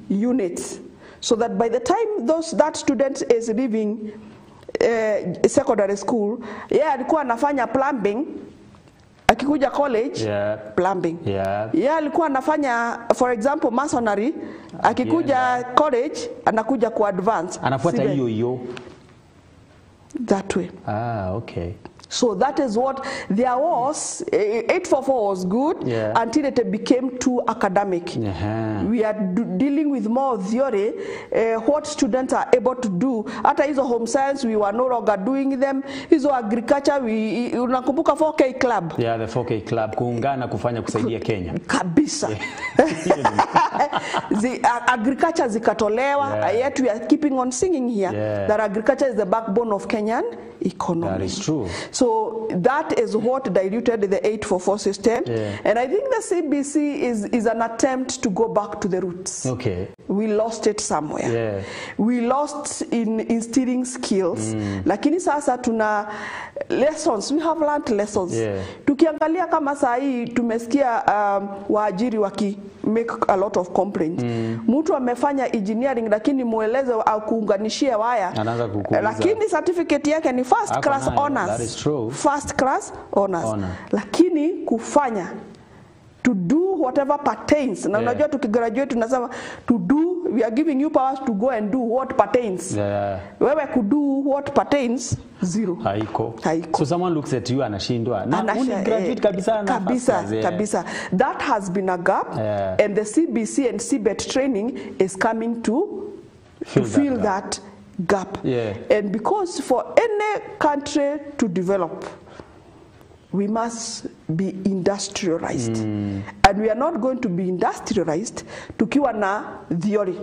units, so that by the time that student is leaving secondary school, alikuwa anafanya plumbing, akikuja college plumbing. Yeye alikuwa anafanya for example masonry, akikuja college anakuja ku advance. Anafuata hiyo. That way. Okay. So that is what there was. 844 was good until it became too academic. We are dealing with more theory, what students are able to do. Hata hizo home science we were no longer doing them. Hizo agriculture unakumbuka 4K club? Yeah, the 4K club kuungana kufanya kusaidia Kenya. Kabisa. The agriculture zikatolewa, yet we are keeping on singing here that agriculture is the backbone of Kenyan economy. That is true. So that is what diluted the 844 system. And I think the CBC is an attempt to go back to the roots. Okay. We lost it somewhere. We lost in instilling skills. Lakini sasa tuna lessons. We have learned lessons. Tukiangalia kama saa hii tumesikia waajiri waki make a lot of complaints. Mtu amefanya engineering lakini mueleze au kuunganishia waya. Lakini certificate yake ni first class honors. That is true. First class honors. Lakini kufanya to do whatever pertains. Na unajua tukigraduate tunasema to do, we are giving you powers to go and do what pertains. Wewe kudo what pertains, zero. Haiko. So someone looks at you anashindwa. Na graduate kabisa na kabisa. That has been a gap and the CBC and CBET training is coming to fill that gap. And because for any country to develop, we must be industrialized. And we are not going to be industrialized tukiwa na theory.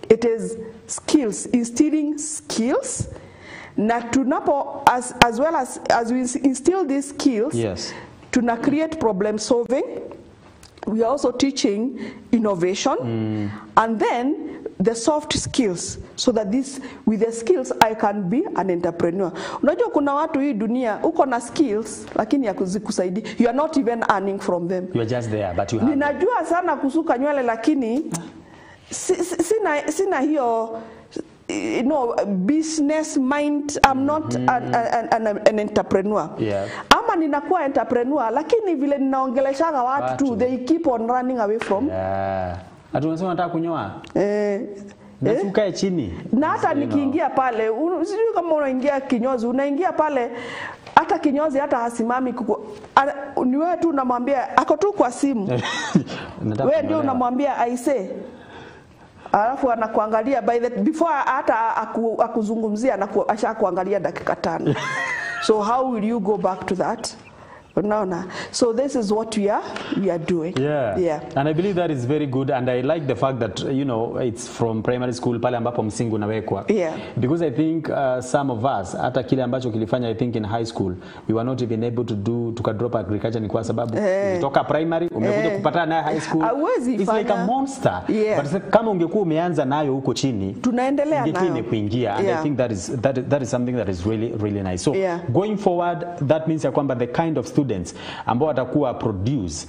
It is skills, instilling skills. Na tunapo, as well as we instill these skills, tuna create problem solving. We are also teaching innovation and then the soft skills, so that with the skills I can be an entrepreneur. Unajua kuna watu hii dunia uko na skills lakini hakuzikusaidia. You are not even earning from them. You are just there but you have. Ninajua sana kusuka nywele lakini sina hiyo business mind. I'm not an entrepreneur. Ama ninakuwa entrepreneur lakini vile ninaongeleshaga watu tu, they keep on running away from. Atu unasema nataka kunyoa. Na tukae chini. Na hata nikiingia pale, sijui kama unaingia kinyozi, unaingia pale hata kinyozi hata hasimami ni wewe tu unamwambia ako tu kwa simu. Wewe ndio unamwambia aise. Alafu anakuangalia before hata akuzungumzia ashakuangalia dakika 5. So how will you go back to that? No. So this is what we are doing. And I believe that is very good, and I like the fact that it's from primary school pale ambapo msingi unawekwa. Because I think some of us hata kile ambacho kilifanya I think in high school we were not even able to do drop agriculture ni kwa sababu kutoka primary umekuja kupata nayo high school. It's like a monster. But kama ungekuwa umeanza nayo huko chini tunaendelea nayo kuingia, and I think that is something that is really really nice. So going forward, that means ya kwamba the kind of students ambao watakuwa produce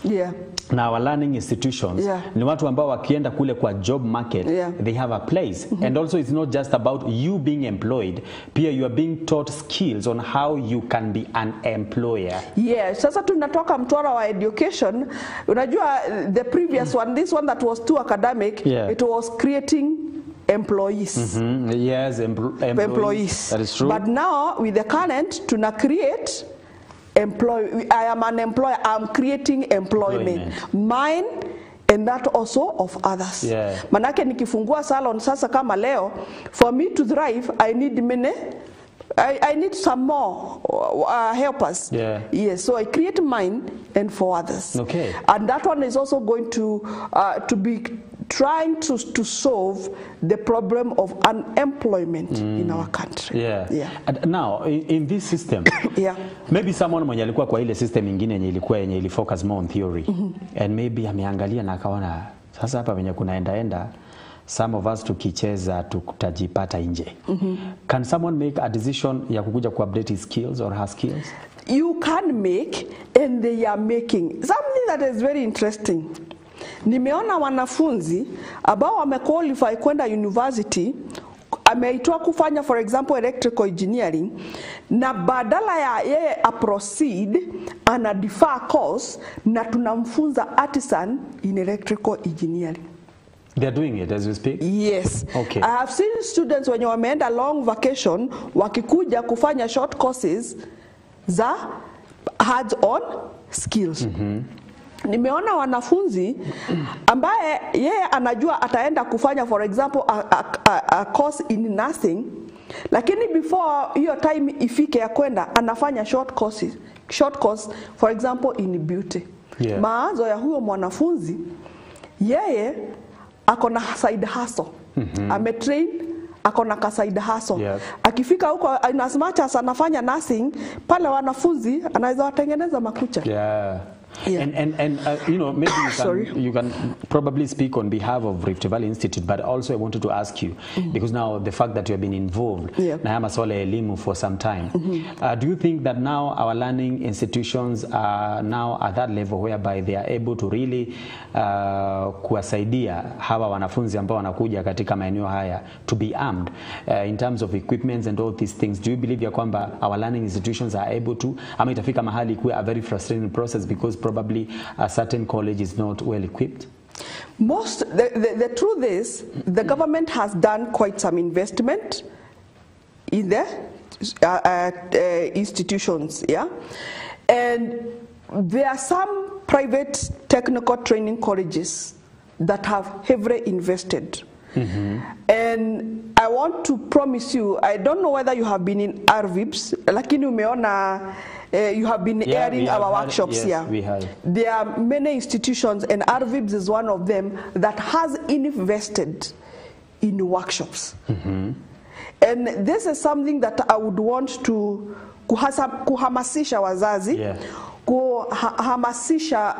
na our learning institutions ni watu ambao wakienda kule kwa job market they have a place. And also it's not just about you being employed, pia you are being taught skills on how you can be an employer. Sasa tunatoka mtwara wa education. Unajua the previous one, this one that was too academic, it was creating employees. Employees. That is true. But now with the current tuna create I am an employer. I'm creating employment. Mine and that also of others. Manake nikifungua salon sasa kama leo, for me to thrive I need I need some more helpers. So I create mine and for others. And that one is also going to be trying to solve the problem of unemployment in our country. And now in this system, maybe someone mwenye alikuwa kwa ile system nyingine yenye ilikuwa yenye ili focus more on theory, and maybe ameangalia na akaona sasa hapa venye kunaenda some of us tukicheza tutajipata nje. Can someone make a decision ya kukuja ku-update his skills or her skills? You can make, and they are making something that is very interesting. Nimeona wanafunzi ambao wamequalify kwenda university ameitwa kufanya for example electrical engineering, na badala ya yeye proceed ana defer course na tunamfunza artisan in electrical engineering. They're doing it as we speak? Yes. Okay. I have seen students when you wameenda long vacation wakikuja kufanya short courses za hands-on skills. Nimeona wanafunzi ambaye yeye anajua ataenda kufanya for example a course in nursing, lakini before hiyo time ifike ya kwenda anafanya short course for example in beauty. Yeah. Mawazo ya huyo mwanafunzi yeye akona side hustle. Ametrain akona ka side hustle. Yeah. Akifika huko as much as anafanya nursing, pale wanafunzi anaweza watengeneza makucha. Yeah. Yeah. And you know, maybe you can probably speak on behalf of Rift Valley Institute, but also I wanted to ask you, because now the fact that you have been involved na masuala ya elimu for some time, do you think that now our learning institutions are now at that level whereby they are able to really kuwasaidia hawa wanafunzi ambao wanakuja katika maeneo haya to be armed in terms of equipments and all these things? Do you believe ya kwamba our learning institutions are able to, ama itafika mahali kuwa a very frustrating process because probably a certain college is not well equipped? The truth is, the government has done quite some investment in the institutions, yeah, and there are some private technical training colleges that have heavily invested. And I want to promise you, I don't know whether you have been in RVIPs, lakini umeona you have been airing our workshops here. We have. There are many institutions, and RVIPs is one of them, that has invested in workshops. And this is something that I would want to kuhamasisha wazazi, kuhamasisha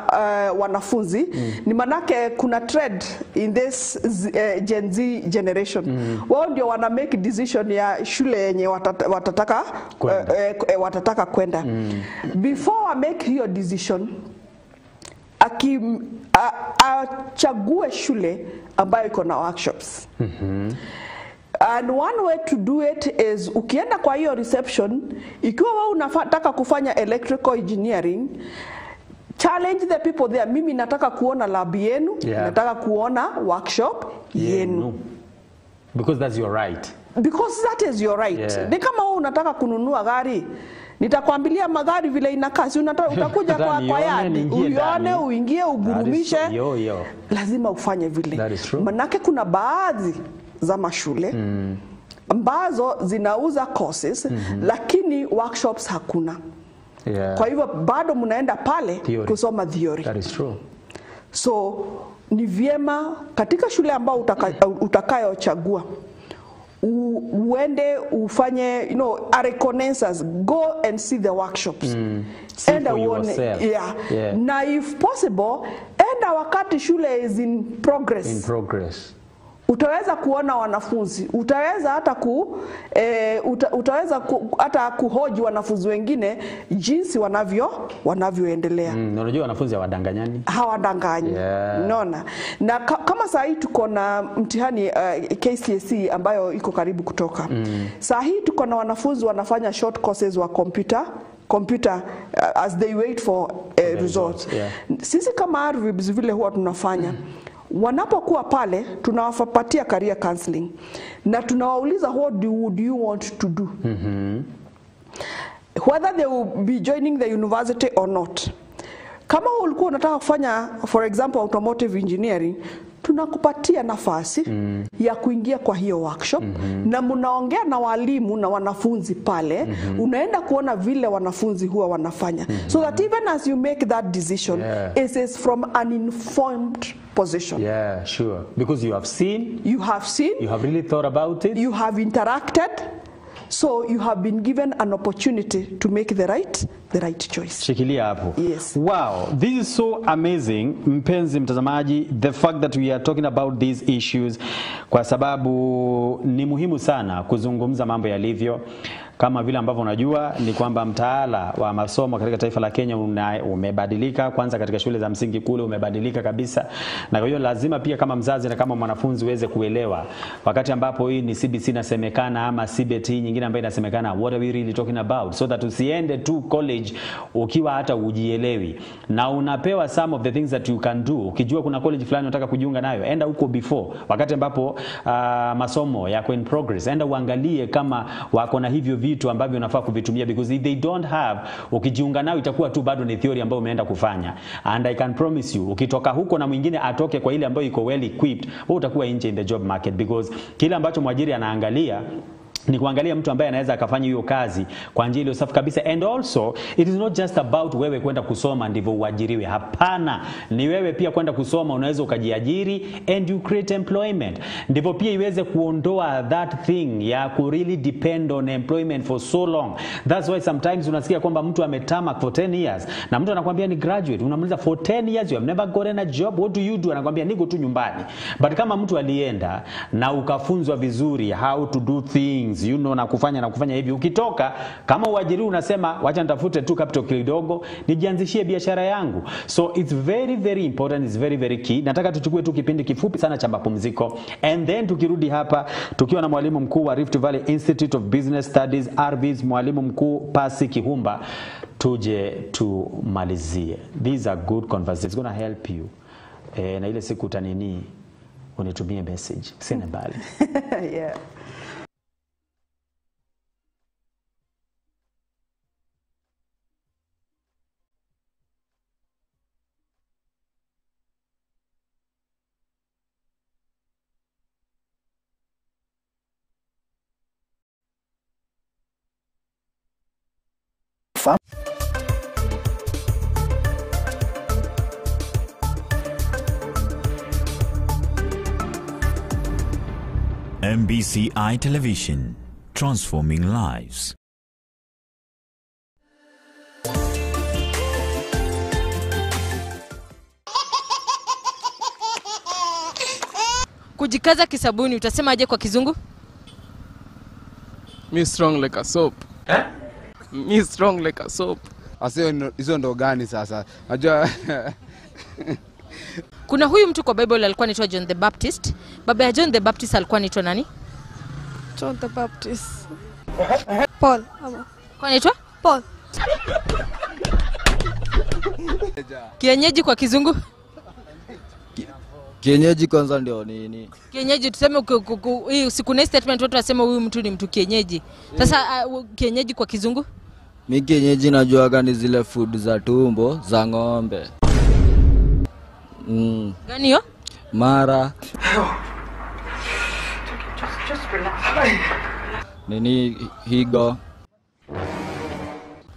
wanafunzi. Ni manake kuna trend in this Gen Z generation. Wao ndio wana make decision ya shule yenye watataka kwenda. Before I make hiyo decision, achague shule ambayo iko na workshops. And one way to do it is ukienda kwa hiyo reception, ikiwa wewe unataka kufanya electrical engineering, challenge the people there. Mimi nataka kuona lab yenu, nataka kuona workshop yenu. Because that's your right. Because that is your right. Ni kama wewe unataka kununua gari, nitakwambilia magari vile inakaa, si utakuja kwa yadi, uione, uingie, ugurumishe. Lazima ufanye vile. Manake kuna baadhi za mashule ambazo zinauza courses lakini workshops hakuna. Kwa hivyo bado mnaenda pale kusoma theory. That is true. So ni vyema katika shule ambao utakayochagua uende ufanye, you know, a reconnaissance, go and see the workshops. See for yourself. Na if possible, enda wakati shule is in progress. In progress. Utaweza kuona wanafunzi, utaweza hata kuhoji wanafunzi wengine jinsi wanavyoendelea. Unajua wanafunzi hawadanganyani. Hawadanganyi. Unaona? Na kama saa hii tuko na mtihani KCSE ambayo iko karibu kutoka. Saa hii tuko na wanafunzi wanafanya short courses wa computer as they wait for results. Sisi kama RVIPs vile huwa tunafanya, wanapokuwa pale tunawapatia career counseling na tunawauliza what would you want to do, whether they will be joining the university or not. Kama ulikuwa unataka kufanya for example automotive engineering, tunakupatia nafasi ya kuingia kwa hiyo workshop na mnaongea na walimu na wanafunzi pale, unaenda kuona vile wanafunzi huwa wanafanya, so that even as you make that decision, it is from an informed position. Yeah, sure. Because you have seen, you have really thought about it, you have interacted, so you have been given an opportunity to make the right the right choice. Shikilia hapo. Yes. Wow, this is so amazing, mpenzi mtazamaji, the fact that we are talking about these issues, kwa sababu ni muhimu sana kuzungumza mambo yalivyo. Kama vile ambavyo unajua ni kwamba mtaala wa masomo katika taifa la Kenya umebadilika, kwanza katika shule za msingi kule umebadilika kabisa. Na kwa hiyo lazima pia kama mzazi na kama mwanafunzi uweze kuelewa wakati ambapo hii ni CBC inasemekana ama CBT nyingine ambayo inasemekana, what are we really talking about, so that usiende tu college ukiwa hata ujielewi na unapewa some of the things that you can do. Ukijua kuna college fulani unataka kujiunga nayo, enda huko before wakati ambapo masomo yako in progress, enda uangalie kama wako na hivyo vitu ambavyo unafaa kuvitumia, because if they don't have, ukijiunga nao itakuwa tu bado ni theory ambayo umeenda kufanya. And I can promise you, ukitoka huko na mwingine atoke kwa ile ambayo iko well equipped, wewe utakuwa nje in the job market, because kile ambacho mwajiri anaangalia ni kuangalia mtu ambaye anaweza akafanya hiyo kazi kwa njia ile safi kabisa. And also it is not just about wewe kwenda kusoma ndivyo uajiriwe. Hapana, ni wewe pia kwenda kusoma unaweza ukajiajiri and you create employment. Ndivyo pia iweze kuondoa that thing ya ku really depend on employment for so long. That's why sometimes unasikia kwamba mtu ametama for 10 years na mtu anakuambia ni graduate, unamuuliza for 10 years you have never gotten a job, what do you do? Anakuambia niko tu nyumbani. But kama mtu alienda na ukafunzwa vizuri how to do things, you know, na kufanya hivi, ukitoka kama uajiri unasema wacha nitafute tu capital kidogo nijianzishie biashara yangu. So it's very very important, it's very very key. Nataka tuchukue tu kipindi kifupi sana cha mapumziko, and then tukirudi hapa tukiwa na mwalimu mkuu wa Rift Valley Institute of Business Studies RVs, mwalimu mkuu Pasi Kihumba, tuje tumalizie. These are good conversations, it's going to help you. Na ile siku utanini unitumie message, sina mbali. Yeah. MBCI Television, transforming lives. Kujikaza kisabuni utasema aje kwa kizungu? Me strong like a soap. Me strong like a soap. Asio hizo ndo gani sasa? Unajua kuna huyu mtu kwa Bible alikuwa anaitwa John the Baptist. Baba ya John the Baptist alikuwa anaitwa nani? John the Baptist. Paul. Kwa anaitwa? Paul. Kienyeji kwa kizungu? kienyeji kwanza ndio nini? Kienyeji tuseme hii siku na statement watu wasema huyu mtu ni mtu kienyeji. Sasa kienyeji kwa kizungu? Mimi kienyeji najua gani zile food za tumbo za ng'ombe. Gani hiyo? Mara. Just relax. Nini higo?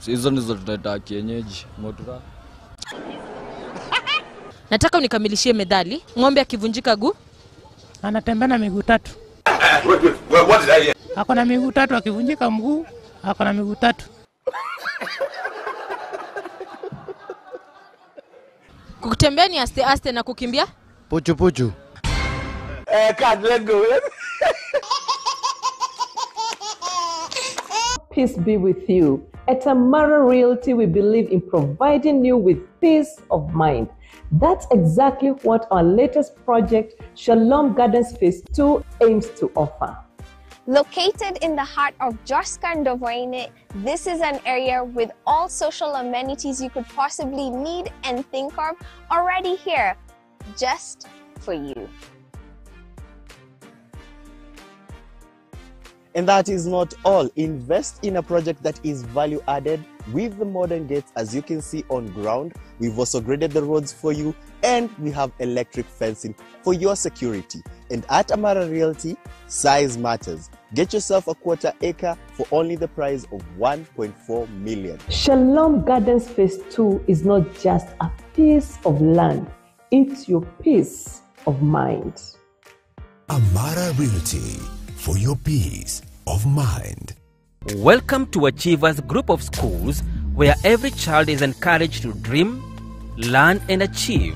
Hizo ndizo tunaita kienyeji. Motura. Nataka unikamilishie medali. Ng'ombe akivunjika guu anatembea na miguu tatu. What did I hear? Ako na miguu tatu, akivunjika mguu ako na miguu tatu. Kutembea ni aste aste na kukimbia? Puchu puchu. Can't let go. Peace be with you. At Amara Realty, we believe in providing you with peace of mind. That's exactly what our latest project, Shalom Gardens Phase 2, aims to offer. Located in the heart of Joskandovoine, this is an area with all social amenities you could possibly need and think of already here, just for you. And that is not all. Invest in a project that is value added with the modern gates, as you can see on ground. We've also graded the roads for you, and we have electric fencing for your security. And at Amara Realty, size matters. Get yourself a quarter acre for only the price of 1.4 million. Shalom Gardens Phase 2 is not just a piece of land, it's your peace of mind. Amara Realty, for your peace of mind. Welcome to Achievers Group of Schools, where every child is encouraged to dream, learn and achieve.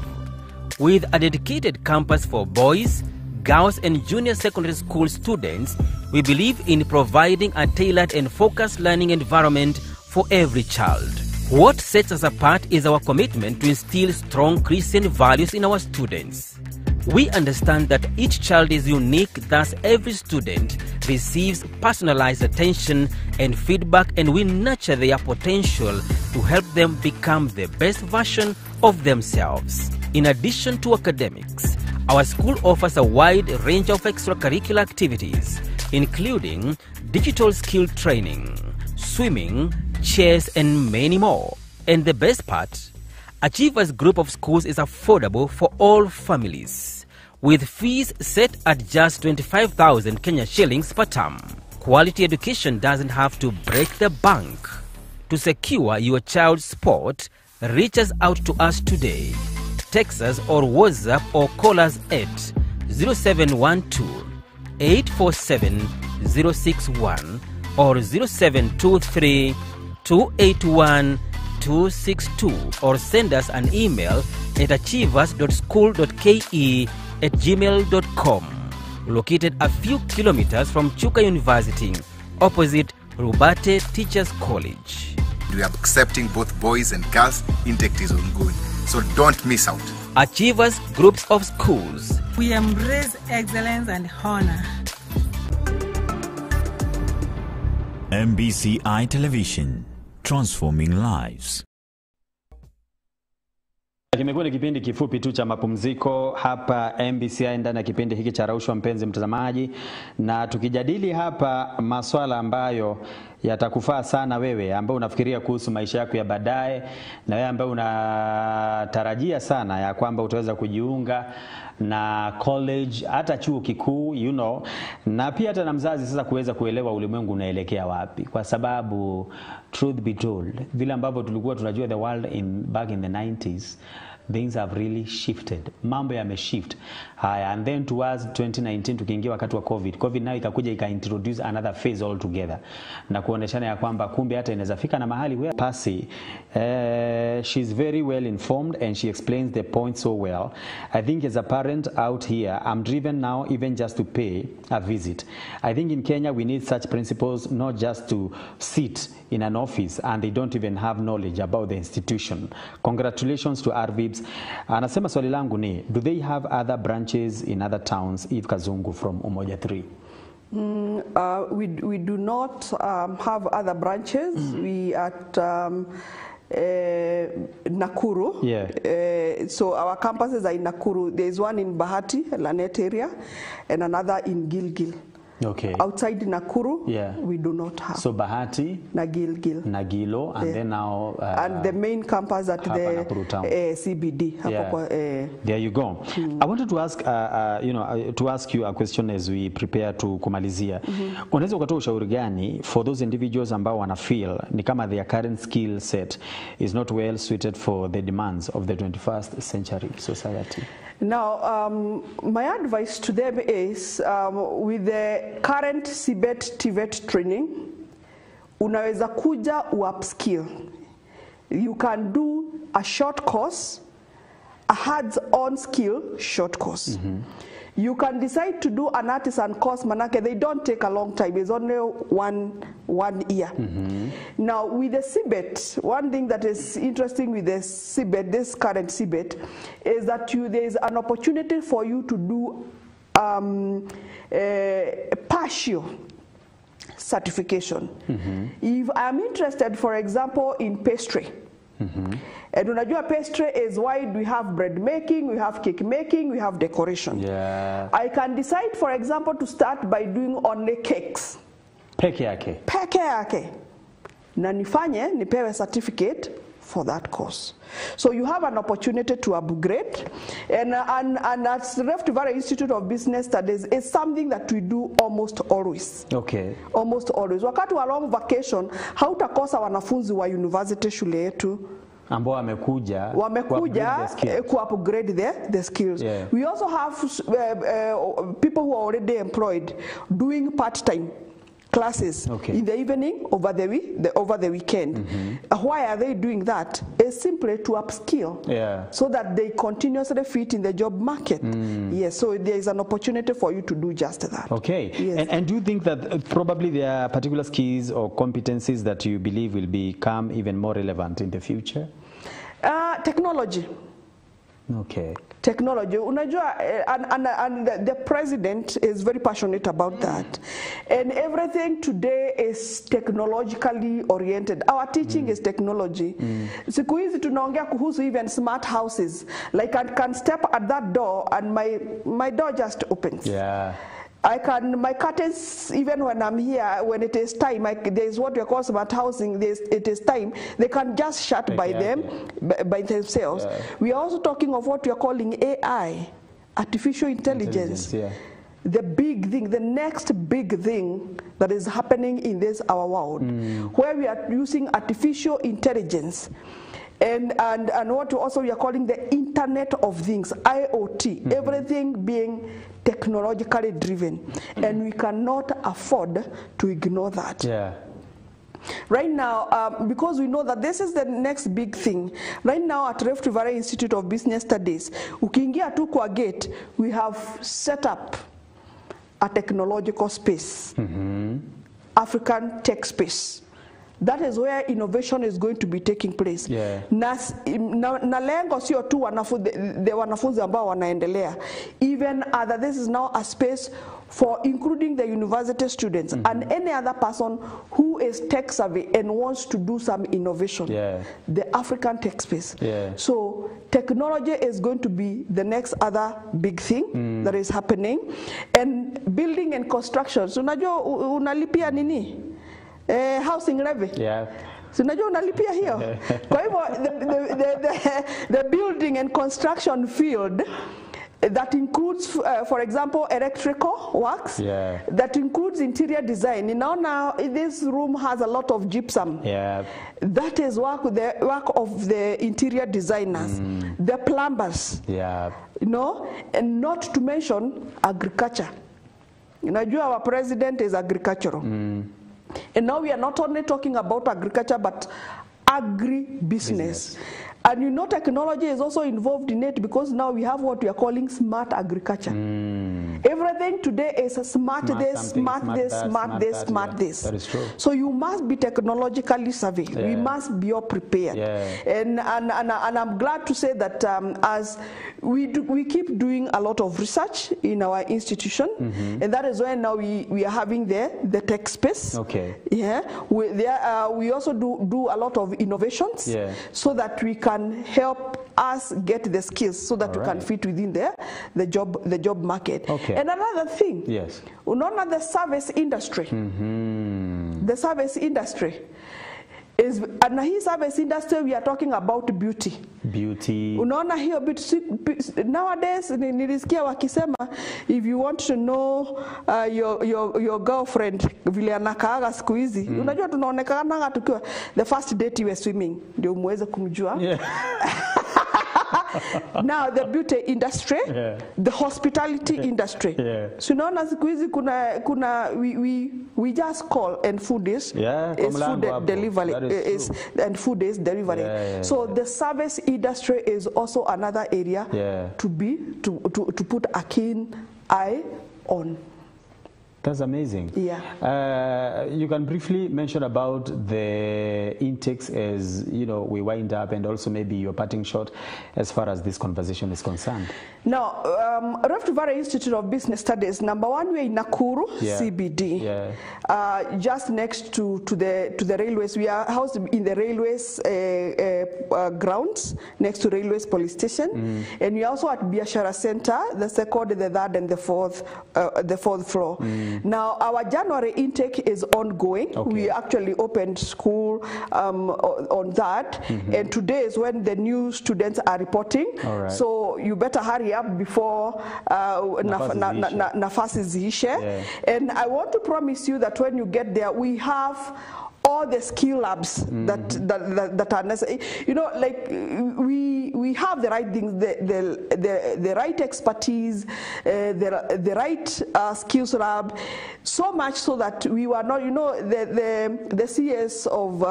With a dedicated campus for boys, girls and junior secondary school students, we believe in providing a tailored and focused learning environment for every child. What sets us apart is our commitment to instill strong Christian values in our students. We understand that each child is unique, thus every student receives personalized attention and feedback, and we nurture their potential to help them become the best version of themselves. In addition to academics, our school offers a wide range of extracurricular activities, including digital skill training, swimming, chess, and many more. And the best part, Achievers Group of Schools is affordable for all families, with fees set at just 25,000 Kenya shillings per term. Quality education doesn't have to break the bank. To secure your child's sport, reach us out to us today. Text us or WhatsApp or call us at 0712 847 061 or 0723 281 262, or send us an email at achievers.school.ke@gmail.com. Located a few kilometers from Chuka University, opposite Rubate Teachers College. We are accepting both boys and girls. Intake is ongoing, so don't miss out. Achievers Groups of Schools. We embrace excellence and honor. MBCI Television, transforming lives. Kimekuwa ni kipindi kifupi tu cha mapumziko hapa MBCI ndani ya kipindi hiki cha Raushwa, mpenzi mtazamaji, na tukijadili hapa masuala ambayo yatakufaa sana wewe ambao unafikiria kuhusu maisha yako ya baadaye, na wewe ambao unatarajia sana ya kwamba utaweza kujiunga na college, hata chuo kikuu, na pia hata na mzazi sasa kuweza kuelewa ulimwengu unaelekea wapi, kwa sababu truth be told, vile ambavyo tulikuwa tunajua the world back in the 90s, things have really shifted. Mambo yameshift. Haya, and then towards 2019 tukiingia wakati wa COVID nayo ikakuja ikaintroduce another phase altogether, na kuoneshana ya kwamba kumbe hata inaweza fika na mahali where Percy, she's very well informed and she explains the point so well. I think as a parent out here, I'm driven now even just to pay a visit. I think in Kenya we need such principles, not just to sit in an office and they don't even have knowledge about the institution. Congratulations to RVIBs. Anasema swali langu ni, do they have other branches in other towns? Eve Kazungu from Umoja 3. We do not have other branches. We at Nakuru. Yeah. So our campuses are in Nakuru. There is one in Bahati, Lanet area, and another in Gilgil. Okay. Outside Nakuru, yeah, we do not have. So Bahati, Nagilo, and then now and the main campus at the CBD. Yeah. There you go. I wanted to ask, to ask you a question as we prepare to kumalizia. Unaweza ukatoa ushauri gani for those individuals ambao wana feel ni kama their current skill set is not well suited for the demands of the 21st century society? Now, my advice to them is, with the current CBET, TVET training, unaweza kuja upskill. You can do a short course, a hands-on skill short course. You can decide to do an artisan course, manake they don't take a long time. It's only one year. Now with the CBET, one thing that is interesting with the CBET, this current CBET, is that there is an opportunity for you to do partial certification. If I'm interested, for example, in pastry, and unajua pastry is wide. We have bread making, we have cake making, we have decoration. Yeah. I can decide, for example, to start by doing only cakes. Peke yake. Na nifanye nipewe certificate for that course. So you have an opportunity to upgrade, and at the Rift Valley Institute of Business Studies is something that we do almost always. Okay. Almost always. Wakati wa long vacation, hautakosa wanafunzi wa university shule yetu ambao wamekuja ku-upgrade the skills. Yeah. We also have people who are already employed doing part-time classes in the evening over the weekend. Why are they doing that? It's simply to upskill so that they continuously fit in the job market. Yes, so there is an opportunity for you to do just that. Okay. Yes. And do you think that probably there are particular skills or competencies that you believe will become even more relevant in the future? Technology. Okay. Technology. Unajua, and the president is very passionate about that. And everything today is technologically oriented. Our teaching is technology. Siku hizi tunaongea kuhusu even smart houses. Like I can step at that door and my door just opens. Yeah. My curtains, even when I'm here, when it is time, there's what we call smart housing, it is time, they can just shut by themselves. Yeah. We are also talking of what we are calling AI, artificial intelligence. The big thing, the next big thing that is happening in our world, where we are using artificial intelligence. And what also we are calling the Internet of Things, IoT, everything being technologically driven, and we cannot afford to ignore that. Yeah. Right now, because we know that this is the next big thing, right now at Rift Valley Institute of Business Studies, ukiingia tu kwa gate, we have set up a technological space, African tech space. That is where innovation is going to be taking place. Yeah. Na lengo sio tu wanafunzi ambao wanaendelea. Even other, this is now a space for including the university students and any other person who is tech savvy and wants to do some innovation. Yeah. The African tech space. Yeah. So technology is going to be the next other big thing that is happening. And building and construction. So unajua unalipia nini? Housing levy. Yeah. So unajua unalipia hiyo. Kwa hivyo the building and construction field that includes for example electrical works, that includes interior design. Ninaona this room has a lot of gypsum. Yeah. That is the work of the interior designers, the plumbers. Yeah. You know, and not to mention agriculture. Unajua our president is agricultural. And now we are not only talking about agriculture, but agri-business. And you know, technology is also involved in it because now we have what we are calling smart agriculture. Everything today is smart this, smart this. That is true. So you must be technologically savvy. We must be all prepared. And I'm glad to say that as we keep doing a lot of research in our institution, and that is why now we are having the tech space. Okay. Yeah. We also do a lot of innovations so that we can help us get the skills so that we can fit within the job market. Okay. And another thing, unaona the service industry. The service industry is, and hii service industry we are talking about beauty. Unaona hiyo beauty nowadays nilisikia wakisema if you want to know your girlfriend vile anakaaga siku hizi, unajua tunaonekana tukiwa the first date you were swimming ndio muweze kumjua. Now the beauty industry, the hospitality industry. So unaona siku hizi kuna we just call and food is food delivery and food is delivery. So the service industry is also another area to put a keen eye on. That's amazing. Yeah. You can briefly mention about the intakes as we wind up, and also maybe your parting shot as far as this conversation is concerned. Now, Rift Valley Institute of Business Studies, number one, we're in Nakuru, CBD, just next to the railways. We are housed in the railways grounds next to railways police station, and we are also at Biashara Center, the second, the third, and the fourth floor. Now, our January intake is ongoing. We actually opened school on that, and today is when the new students are reporting. So you better hurry up before nafasi ziishe. And I want to promise you that when you get there, we have all the skill labs that are necessary. You know, like we have the right things, the right expertise, the right skills lab, so much so that we were not, you know, the CS of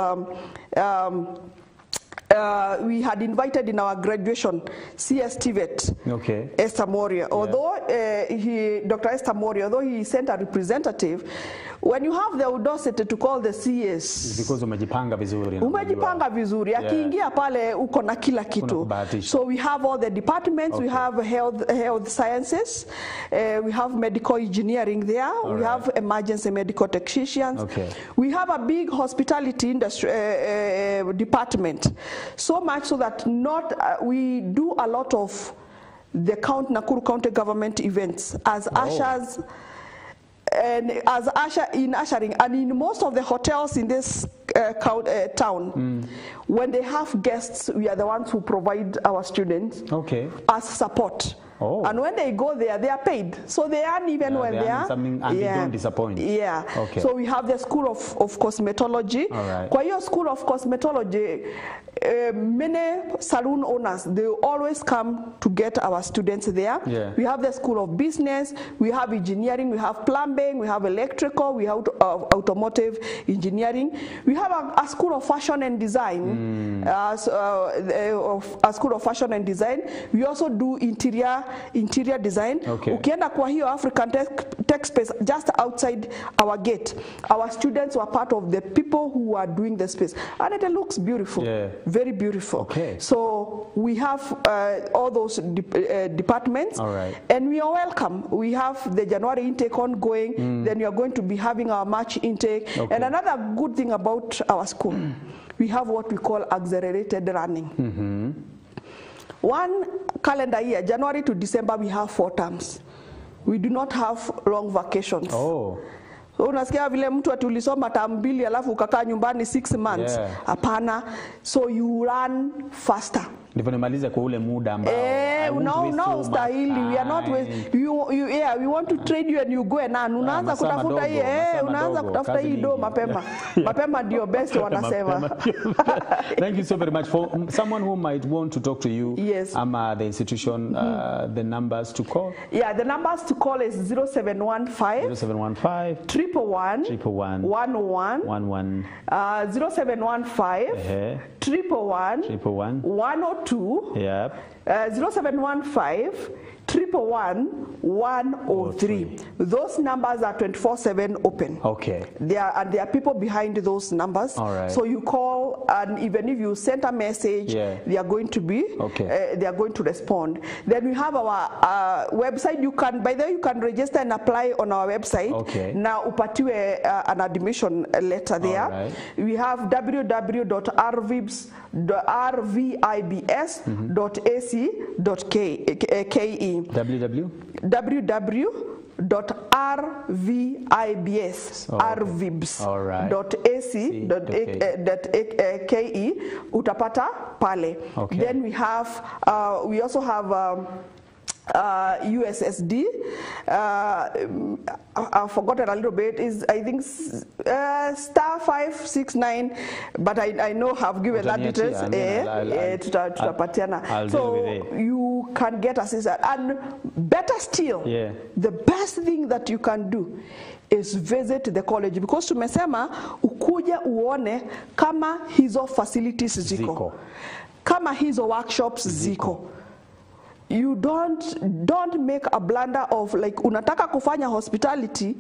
we had invited in our graduation CS TVET, Esther Moria. Although Dr. Esther Moria, although he sent a representative, when you have the audacity to call the CS, because umejipanga vizuri. Umejipanga vizuri. Akiingia pale uko na kila kitu. So we have all the departments. We have health sciences. We have medical engineering there. We have emergency medical technicians. We have a big hospitality industry department. So much so that we do a lot of the Nakuru County government events as ushers. And as ushering, and in most of the hotels in this town, when they have guests, we are the ones who provide our students as support. And when they go there, they are paid. So they earn even when they are. And they don't disappoint. So we have the School of Cosmetology. Kwa hiyo School of Cosmetology, many salon owners, they always come to get our students there. We have the School of Business, we have engineering, we have plumbing, we have electrical, we have automotive engineering. We have a School of Fashion and Design, a School of Fashion and Design. We also do interior design. Ukienda kwa hiyo African tech space just outside our gate, our students were part of the people who are doing the space, and it looks beautiful, very beautiful. So we have all those departments, and we are welcome. We have the January intake ongoing, then we are going to be having our March intake. And another good thing about our school, we have what we call accelerated learning. One calendar year, January to December, we have 4 terms. We do not have long vacations. So unasikia vile mtu atulisoma term 2 alafu ukakaa nyumbani 6 months. Hapana. So you learn faster. Ndivyo nimalize kwa ule muda ambao ustahili. We are not we want to trade you and you go and unaanza kutafuta hii unaanza kutafuta hii do mapema. Mapema ndio best wanasema. Thank you so very much. For someone who might want to talk to you, the institution, the numbers to call. The numbers to call is 0715 0715 111 111 0715 111 102 0715 111 103. Those numbers are 24/7 open. There are people behind those numbers. So you call, and even if you send a message, they are going to be they are going to respond. Then we have our website. You can register and apply on our website. Now upatiwe an admission letter there. We have www.rvibs.ac.ke www.rvibs.ac.ke utapata pale. Then we have we also have USSD. I've forgotten a little bit. Is I think *569, but I know have given that details. So you can get assistance, and better still, the best thing that you can do is visit the college, because tumesema ukuja uone kama hizo facilities ziko, kama hizo workshops ziko. You don't make a blunder of like unataka kufanya hospitality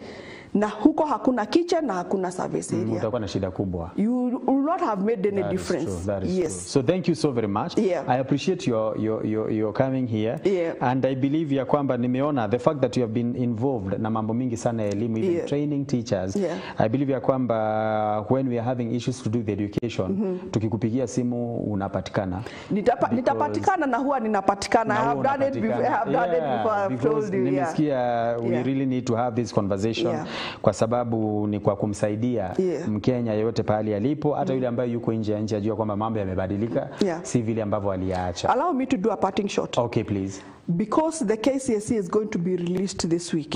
na huko hakuna kitchen na hakuna service area. Utakuwa na shida kubwa. You will not have made any difference. That is true. So thank you so very much. I appreciate your coming here. And I believe ya kwamba nimeona the fact that you have been involved na mambo mingi sana ya elimu, even training teachers. I believe ya kwamba when we are having issues to do with education, tukikupigia simu unapatikana. Nitapatikana na huwa ninapatikana. I have done it before. I've told you. Nimesikia we really need to have this conversation. Kwa sababu ni kwa kumsaidia Mkenya yote pahali alipo, hata yule ambaye yuko nje ya nchi ajua kwamba mambo yamebadilika, si vile ambavyo aliacha. Allow me to do a parting shot. Okay, please. Because the KCSE is going to be released this week.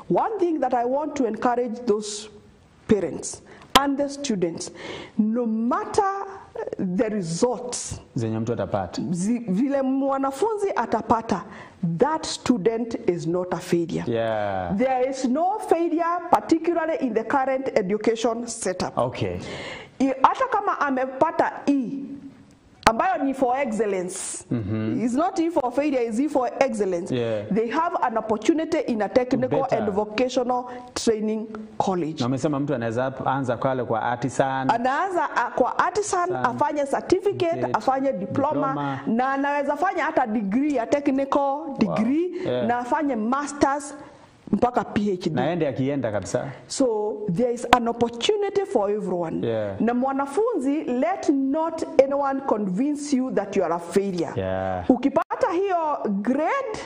One thing that I want to encourage those parents and the students, no matter the results zenye mtu atapata, vile mwanafunzi atapata, that student is not a failure. Yeah. There is no failure, particularly in the current education setup. Okay. Hata kama amepata E, ambayo ni for excellence. It's not E for failure, it's E for excellence. Yeah. They have an opportunity in a technical Better. and vocational training college. Na umesema mtu anaweza anza kale kwa artisan. Anaanza kwa artisan, afanye certificate, afanye diploma, na anaweza fanya hata degree, a technical degree, Yeah. na afanye masters mpaka PhD. Naende akienda kabisa. So there is an opportunity for everyone. Yeah. Na mwanafunzi, let not anyone convince you that you are a failure. Yeah. Ukipata hiyo grade,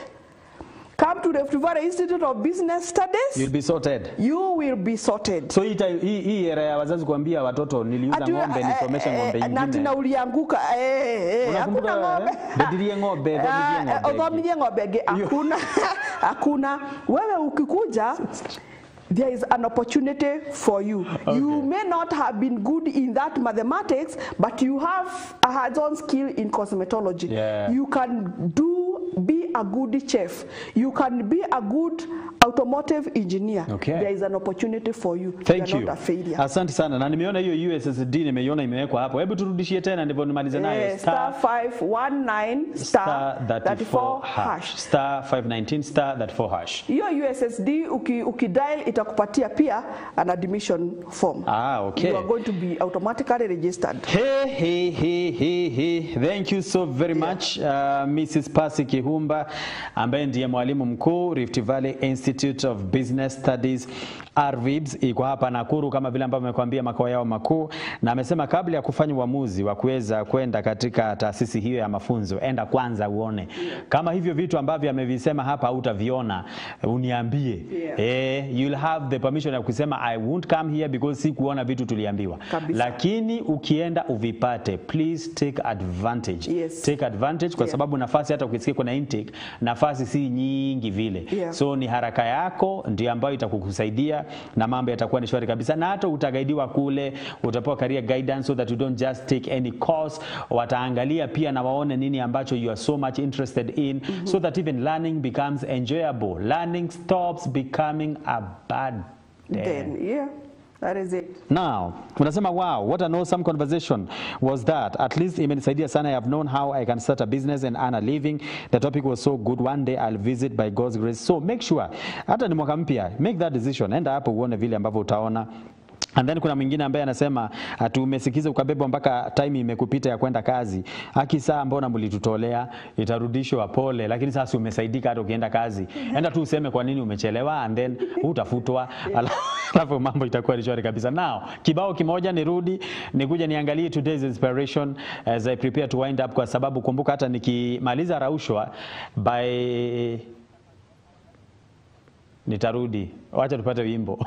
come to the Rift Valley Institute of Business Studies. You'll be sorted. You will be sorted. So hii era ya wazazi kuambia watoto niliuza ng'ombe nisomeshe ng'ombe nyingine. Na tina ulianguka hakuna ng'ombe. Ndirie ng'ombe, Odhomirie ng'ombe hakuna. Hakuna. Wewe ukikuja, there is an opportunity for you. Okay. You may not have been good in that mathematics, but you have a hands-on skill in cosmetology. Yeah. You can be a good chef. You can be a good automotive engineer. Okay. There is an opportunity for you. Thank you. Not a failure. Asante sana. Na nimeona hiyo USSD nimeiona imewekwa hapo. Hebu turudishie tena ndivyo nimalize nayo. Star 519 star 34 hash. Star 519 star 34 hash. Hiyo USSD ukidial itakupatia pia an admission form. Okay. You are going to be automatically registered. Hey. Thank you so very much Mrs. Pasi Kihumba ambaye ndiye mwalimu mkuu Rift Valley Institute of Business Studies RVIBS, iko hapa Nakuru kama vile ambavyo nimekuambia makao yao makuu, na amesema kabla ya kufanya uamuzi wa kuweza kwenda katika taasisi hiyo ya mafunzo, enda kwanza uone kama hivyo vitu ambavyo amevisema hapa utaviona, uniambie. You'll have the permission ya kusema I won't come here because si kuona vitu tuliambiwa. Lakini ukienda uvipate, please take advantage. Yes. Take advantage kwa sababu nafasi hata ukisikia kuna intake, nafasi si nyingi vile. So ni haraka yako ndio ambayo itakukusaidia na mambo yatakuwa ni shwari kabisa, na hata utagaidiwa kule, utapewa career guidance so that you don't just take any course. Wataangalia pia na waone nini ambacho you are so much interested in, so that even learning becomes enjoyable. Learning stops becoming a burden. Then, that is it. Now, unasema wow, what an awesome conversation was that. At least imenisaidia sana. I have known how I can start a business and earn a living. The topic was so good. One day I'll visit by God's grace. So make sure, hata ni mwaka mpya, make that decision. Enda hapo uone vile ambavyo utaona. And then kuna mwingine ambaye anasema tumesikiza ukabeba mpaka time imekupita ya kwenda kazi. Haki saa mbona mlitutolea, itarudishwa pole, lakini sasa umesaidika hata ukienda kazi. Enda tu useme kwa nini umechelewa and then utafutwa. Alafu mambo itakuwa shwari kabisa. Now, kibao kimoja nirudi, nikuja niangalie today's inspiration as I prepare to wind up, kwa sababu kumbuka hata nikimaliza Raushwa by nitarudi. Wacha tupate wimbo.